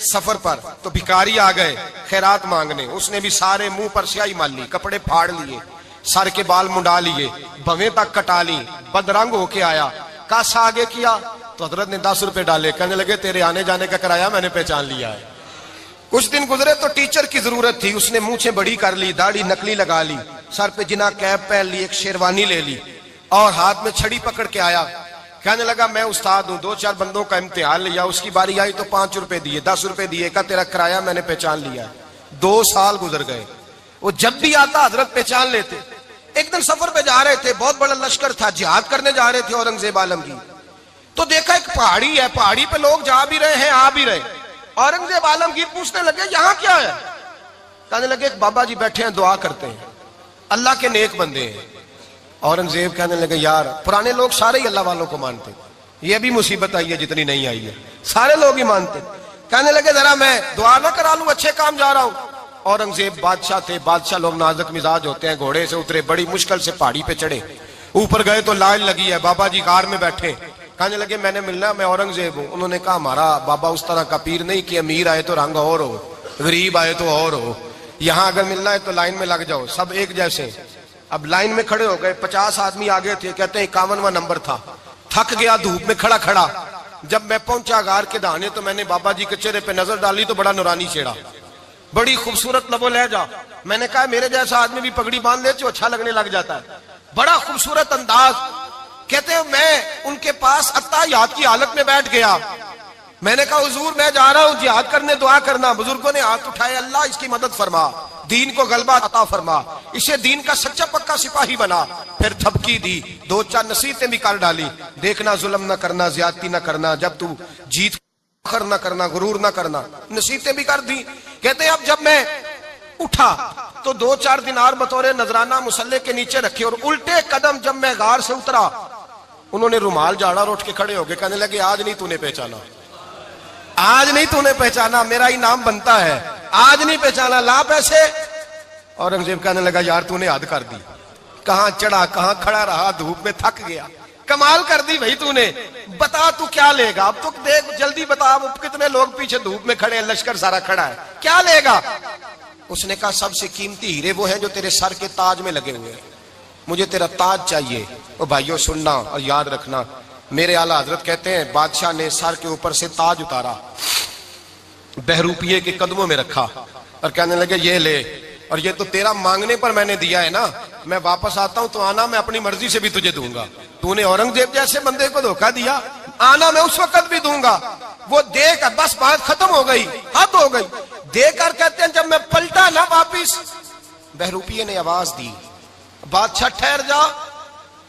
سفر پر تو بھکاری آ گئے خیرات مانگنے. اس نے بھی سارے منہ پر سیاہی مال لی, کپڑے پھاڑ لیے, سر کے بال منڈا لیے, بھویں تک کٹا لی, بدرنگ ہو کے آیا. کاسا آگے کیا تو حضرت نے 10 روپے ڈالے. کہنے لگے تیرے آنے جانے کا کرایہ میں نے پہچان لیا ہے. کچھ دن گزرے تو ٹیچر کی ضرورت تھی. اس نے مونچھیں بڑی کر لی, داڑھی نکلی لگا لی, سر پہ جنا کیپ پہن لی, ایک شیروانی لے لی اور ہاتھ میں چھڑی پکڑ کے آیا. کہنے لگا میں استاد ہوں, 2-4 بندوں کا امتحان لیا. اس کی باری آئی تو 5 روپے دیے, 10 روپے دیے. کہا تیرا کرایہ میں نے پہچان لیا. 2 سال گزر گئے. وہ جب بھی آتا حضرت پہچان لیتے. ایک دن سفر پہ جا رہے تھے, بہت بڑا لشکر تھا, جہاد کرنے جا رہے تھے اورنگزیب عالمگیر. تو دیکھا ایک پہاڑی ہے, پہاڑی پہ لوگ جا بھی رہے ہیں آ بھی رہے. اورنگزیب عالمگیر پوچھنے لگے یہاں کیا ہے؟ کہنے لگے ایک بابا جی بیٹھے ہیں دعا کرتے ہیں, اللہ کے نیک بندے ہیں. اورنگزیب کہنے لگے یار پرانے لوگ سارے ہی اللہ والوں کو مانتے, یہ بھی مصیبت آئی ہے جتنی نہیں آئی ہے, سارے لوگ ہی مانتے. کہنے لگے ذرا میں دعا نہ کرا لوں, اچھے کام جا رہا ہوں. اورنگزیب بادشاہ تھے, بادشاہ لوگ نازک مزاج ہوتے ہیں. گھوڑے سے اترے, بڑی مشکل سے پہاڑی پہ چڑھے, اوپر گئے تو لائن لگی ہے. بابا جی غار میں بیٹھے. کہنے لگے میں نے ملنا, میں اورنگزیب ہوں. انہوں نے کہا ہمارا بابا اس طرح کا پیر نہیں کہ امیر آئے تو رنگ اور ہو, غریب آئے تو اور ہو. یہاں اگر ملنا ہے تو لائن میں لگ جاؤ, سب ایک جیسے. اب لائن میں کھڑے ہو گئے, 50 آدمی آگے تھے. کہتے ہیں 51واں نمبر تھا. تھک گیا دھوپ میں کھڑا کھڑا. جب میں پہنچا غار کے دہانے تو میں نے بابا جی کے چہرے پہ نظر ڈالی تو بڑا نورانی چہرہ, بڑی خوبصورت لب و لہجہ. میں نے کہا میرے جیسا آدمی بھی پگڑی باندھ لے تو اچھا لگنے لگ جاتا ہے, بڑا خوبصورت انداز. کہتے ہیں میں ان کے پاس اتحیات کی حالت میں بیٹھ گیا. میں نے کہا حضور میں جا رہا ہوں جہاد کرنے, دعا کرنا. بزرگوں نے ہاتھ اٹھائے, اللہ اس کی مدد فرما, دین کو غلبہ عطا فرما, اسے دین کا سچا پکا سپاہی بنا. پھر تھپکی دی, 2-4 نصیحتیں بھی کر ڈالی. دیکھنا ظلم نہ کرنا, زیادتی نہ کرنا, جب تو جیت فخر نہ کرنا, غرور نہ کرنا. نصیحتیں بھی کر دی. کہتے ہیں اب جب میں اٹھا تو 2-4 دینار بطور نذرانہ مسلح کے نیچے رکھے, اور الٹے قدم جب میں غار سے اترا انہوں نے رومال جاڑا اور اٹھ کے کھڑے ہو گئے. کہنے لگے آج نہیں تو نے پہچانا, آج نہیں تو نے پہچانا, میرا ہی نام بنتا ہے, آج نہیں پہچانا, لا پیسے. اورنگزیب کہنے لگا یار تو نے حد کر دی, کہاں چڑھا کہاں کھڑا رہا, دھوپ میں تھک گیا, کمال کر دی بھائی تو نے. بتا تو کیا لے گا, اب تو دیکھ جلدی بتا, اب کتنے لوگ پیچھے دھوپ میں کھڑے ہیں, لشکر سارا کھڑا ہے, کیا لے گا؟ اس نے کہا سب سے قیمتی ہیرے وہ ہیں جو تیرے سر کے تاج میں لگے ہوئے ہیں, مجھے تیرا تاج چاہیے. او بھائیو سننا اور یاد رکھنا, میرے اعلیٰ حضرت کہتے ہیں بادشاہ نے سر کے اوپر سے تاج اتارا, بہروپیے کے قدموں میں رکھا اور کہنے لگے یہ لے, اور یہ تو تیرا مانگنے پر میں نے دیا ہے نا, میں واپس آتا ہوں تو آنا میں اپنی مرضی سے بھی تجھے دوں گا. تو نے اورنگزیب جیسے بندے کو دھوکہ دیا, آنا میں اس وقت بھی دوں گا. وہ دے کر بس بات ختم ہو گئی, حد ہو گئی. دے کر کہتے ہیں جب میں پلٹا نا واپس, بہروپیے نے آواز دی بادشاہ ٹھہر جا.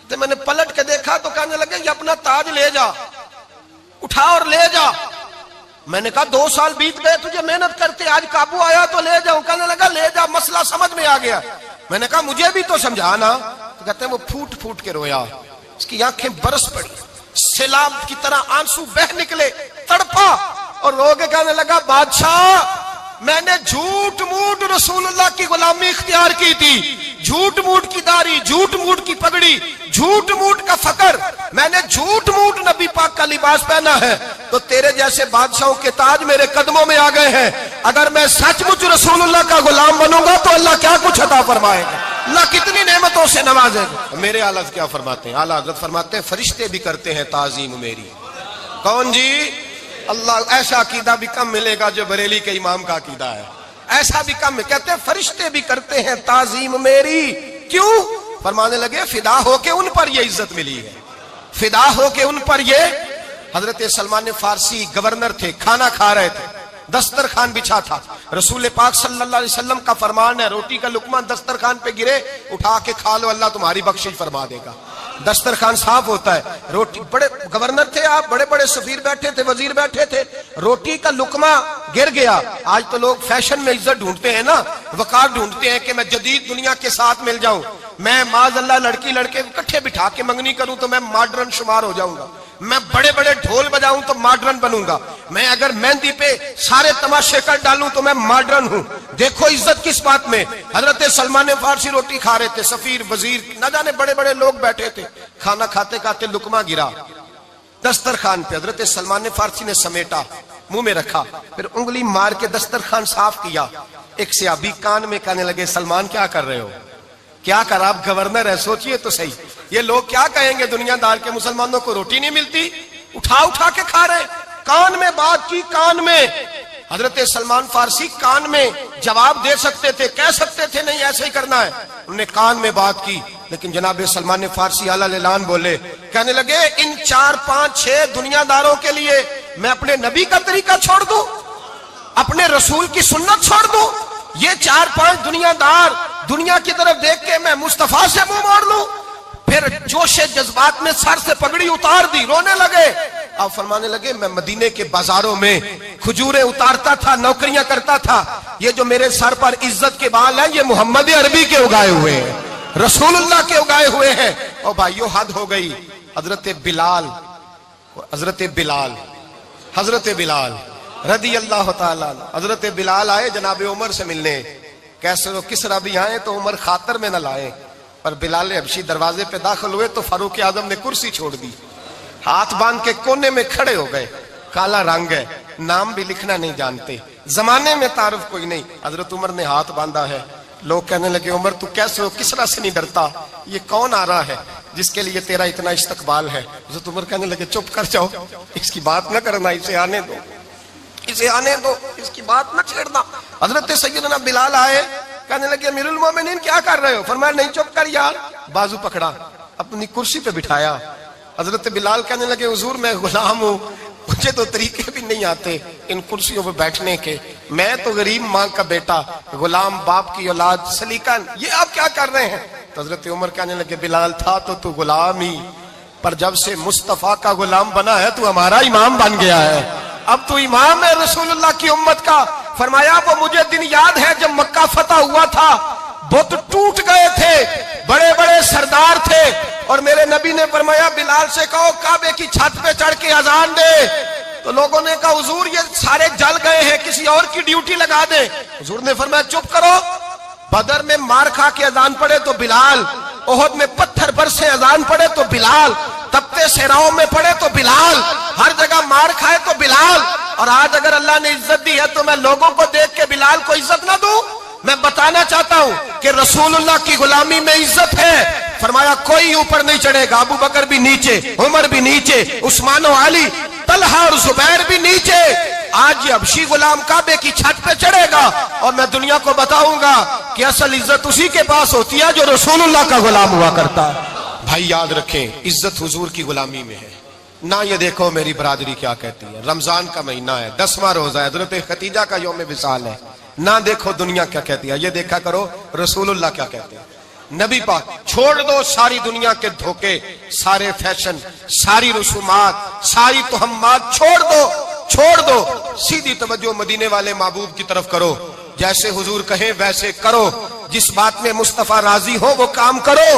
تو میں نے پلٹ کے دیکھا تو کہنے لگے یہ اپنا تاج لے جا, اٹھا اور لے جا. میں نے کہا 2 سال بیت گئے تجھے محنت کرتے, آج قابو آیا تو لے جاؤں. کہنے لگا لے جا, مسئلہ سمجھ میں آ گیا. میں نے کہا مجھے بھی تو سمجھانا. تو کہتے ہیں وہ پھوٹ پھوٹ کے رویا, اس کی آنکھیں برس پڑی, سیلاب کی طرح آنسو بہ نکلے, تڑپا اور رو کے کہنے لگا بادشاہ میں نے جھوٹ موٹ رسول اللہ کی غلامی اختیار کی تھی, جھوٹ موٹ کی داڑھی, جھوٹ موٹ کی پگڑی, جھوٹ موٹ کا فقر, میں نے جھوٹ موٹ نبی پاک کا لباس پہنا ہے, تو تیرے جیسے بادشاہوں کے تاج میرے قدموں میں آ گئے ہیں. اگر میں سچ مچ رسول اللہ کا غلام بنوں گا تو اللہ کیا کچھ عطا فرمائے گا, اللہ کتنی نعمتوں سے نوازے گا. میرے اعلیٰ حضرت کیا فرماتے ہیں, اعلیٰ حضرت فرماتے ہیں فرشتے بھی کرتے ہیں تعظیم میری. کون جی؟ اللہ. ایسا عقیدہ بھی کم ملے گا جو بریلی کے امام کا عقیدہ ہے, ایسا بھی کم. کہتے ہیں فرشتے بھی کرتے ہیں تعظیم میری. کیوں؟ فرمانے لگے فدا ہو کے ان پر یہ عزت ملی ہے, فدا ہو کے ان پر یہ. حضرت سلمان فارسی گورنر تھے, کھانا کھا رہے تھے, دسترخوان بچھا تھا. رسول پاک صلی اللہ علیہ وسلم کا فرمان ہے روٹی کا لقمہ دسترخوان پہ گرے اٹھا کے کھا لو, اللہ تمہاری بخشش فرما دے گا. دسترخوان صاف ہوتا ہے. روٹی, بڑے گورنر تھے آپ, بڑے بڑے سفیر بیٹھے تھے, وزیر بیٹھے تھے, روٹی کا لقمہ گر گیا. آج تو لوگ فیشن میں عزت ڈھونڈتے ہیں نا, وقار ڈھونڈتے ہیں کہ میں جدید دنیا کے ساتھ مل جاؤں. میں معاذ اللہ لڑکی لڑکے اکٹھے بٹھا کے منگنی کروں تو میں ماڈرن شمار ہو جاؤں گا، میں بڑے بڑے ڈھول بجاؤں تو ماڈرن بنوں گا، میں اگر مہندی پہ سارے تماشے کر ڈالوں تو میں ماڈرن ہوں۔ دیکھو عزت کس بات میں، حضرت سلمان فارسی روٹی کھا رہے تھے، سفیر وزیر نہ جانے بڑے بڑے لوگ بیٹھے تھے، کھانا کھاتے کھاتے لقمہ گرا دسترخوان پہ، حضرت سلمان فارسی نے سمیٹا منہ میں رکھا، پھر انگلی مار کے دسترخوان صاف کیا۔ ایک صحابی کان میں کہنے لگے سلمان کیا کر رہے ہو، کیا کر، آپ گورنر ہے، سوچئے تو صحیح، یہ لوگ کیا کہیں گے دنیا دار کے مسلمانوں کو روٹی نہیں ملتی، اٹھا اٹھا کے کھا رہے، کان میں بات کی، کان میں۔ حضرت سلمان فارسی کان میں جواب دے سکتے تھے، کہہ سکتے تھے نہیں ایسے ہی کرنا ہے، انہوں نے کان میں بات کی، لیکن جناب سلمان فارسی اعلیٰ الاعلان بولے، کہنے لگے ان 4 5 6 دنیا داروں کے لیے میں اپنے نبی کا طریقہ چھوڑ دوں، اپنے رسول کی سنت چھوڑ دوں، یہ 4 5 دنیا دار دنیا کی طرف دیکھ کے میں مصطفیٰ سے منہ موڑ لوں؟ پھر جوش جذبات میں سر سے پگڑی اتار دی، رونے لگے۔ آپ فرمانے لگے میں مدینے کے بازاروں میں کھجوریں اتارتا تھا، نوکریاں کرتا تھا، یہ جو میرے سر پر عزت کے بال ہیں یہ محمد عربی کے اگائے ہوئے ہیں، رسول اللہ کے اگائے ہوئے ہیں۔ اور بھائیو حد ہو گئی، حضرت بلال رضی اللہ تعالیٰ عنہ، حضرت بلال آئے جناب عمر سے ملنے، کیسے وہ کسرا بھی آئے تو عمر خاطر میں نہ لائے، پر بلال حبشی دروازے پہ داخل ہوئے تو فاروق اعظم نے کرسی چھوڑ دی، ہاتھ باندھ کے کونے میں کھڑے ہو گئے، کالا رنگ ہے، نام بھی لکھنا نہیں جانتے، زمانے میں تعارف کوئی نہیں، حضرت عمر نے ہاتھ باندھا ہے، لوگ کہنے لگے عمر تو کیسے ہو، کسرا سے نہیں ڈرتا، یہ کون آ رہا ہے جس کے لیے تیرا اتنا استقبال ہے؟ حضرت عمر کہنے لگے چپ کر جاؤ، اس کی بات نہ کرنا، اسے آنے دو، اسے آنے دو، اس کی بات نہ چھیڑنا۔ حضرت سیدنا بلال آئے، کہنے لگے امیر المومنین کیا کر رہے ہو؟ فرمایا نہیں چپ کر یار، بازو پکڑا، اپنی کرسی پہ بٹھایا۔ حضرت بلال کہنے لگے حضور میں غلام ہوں، مجھے تو طریقے بھی نہیں آتے ان کرسیوں پہ بیٹھنے کے، میں تو غریب ماں کا بیٹا، غلام باپ کی اولاد، سلیقہ، یہ آپ کیا کر رہے ہیں؟ تو حضرت عمر کہنے لگے بلال تھا تو غلام ہی، پر جب سے مصطفیٰ کا غلام بنا ہے تو ہمارا امام بن گیا ہے، اب تو امام ہے رسول اللہ کی امت کا۔ فرمایا وہ مجھے دن یاد ہے جب مکہ فتح ہوا تھا، بت ٹوٹ گئے تھے، بڑے بڑے سردار تھے، اور میرے نبی نے فرمایا بلال سے کہو کعبے کی چھت پہ چڑھ کے اذان دے، تو لوگوں نے کہا حضور یہ سارے جل گئے ہیں، کسی اور کی ڈیوٹی لگا دے۔ حضور نے فرمایا چپ کرو، بدر میں مار کھا کے اذان پڑے تو بلال، احد میں پتھر برسے اذان پڑے تو بلال، تپتے صحراؤں میں پڑے تو بلال، ہر جگہ مار کھائے تو بلال، اور آج اگر اللہ نے عزت دی ہے تو میں لوگوں کو دیکھ کے بلال کو عزت نہ دوں؟ میں بتانا چاہتا ہوں کہ رسول اللہ کی غلامی میں عزت ہے۔ فرمایا کوئی اوپر نہیں چڑھے گا، ابو بکر بھی نیچے، عمر بھی نیچے، عثمان و علی، طلحہ اور زبیر بھی نیچے۔ آج یہ حبشی غلام کعبے کی چھت پہ چڑھے گا اور میں دنیا کو بتاؤں گا کہ اصل عزت اسی کے پاس ہوتی ہے جو رسول اللہ کا غلام ہوا کرتا ہے۔ بھائی یاد رکھیں عزت حضور کی غلامی میں ہے، نہ یہ دیکھو میری برادری کیا کہتی ہے، رمضان کا مہینہ ہے، 10واں روزہ ہے، حضرت خدیجہ کا یوم وصال ہے، نہ دیکھو دنیا کیا کہتی ہے، یہ دیکھا کرو رسول اللہ کیا کہتے ہیں۔ نبی پاک چھوڑ دو ساری دنیا کے دھوکے، سارے فیشن، ساری رسومات، ساری تہمات چھوڑ دو، سیدھی توجہ مدینے والے محبوب کی طرف کرو، جیسے حضور کہیں ویسے کرو، جس بات میں مصطفیٰ راضی ہو وہ کام کرو۔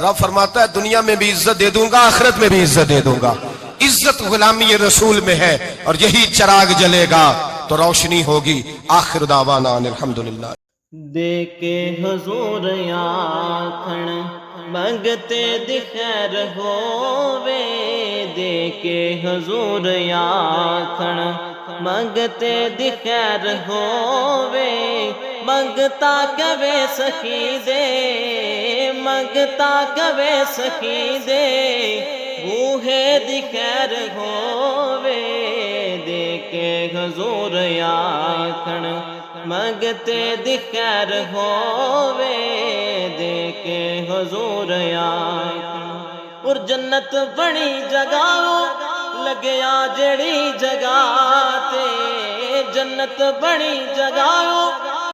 رب فرماتا ہے دنیا میں بھی عزت دے دوں گا، آخرت میں بھی عزت دے دوں گا۔ عزت غلامی رسول میں ہے، اور یہی چراغ جلے گا تو روشنی ہوگی۔ آخر دعوانا الحمدللہ۔ دے کے حضور آکھن منگتے دی خیر ہووے، دے کے حضور آکھن منگتے دی خیر ہووے، منگتا کبے سخی دے، منگتا کبے سخی دے، بوہے دی خیر ہووے، دے کے حضور آکھن منگتے دی خیر ہووے، دے کے حضور آکھن۔ اور جنت بڑی جگہ لگیا جڑی جگہ تے، جنت بڑی جگہ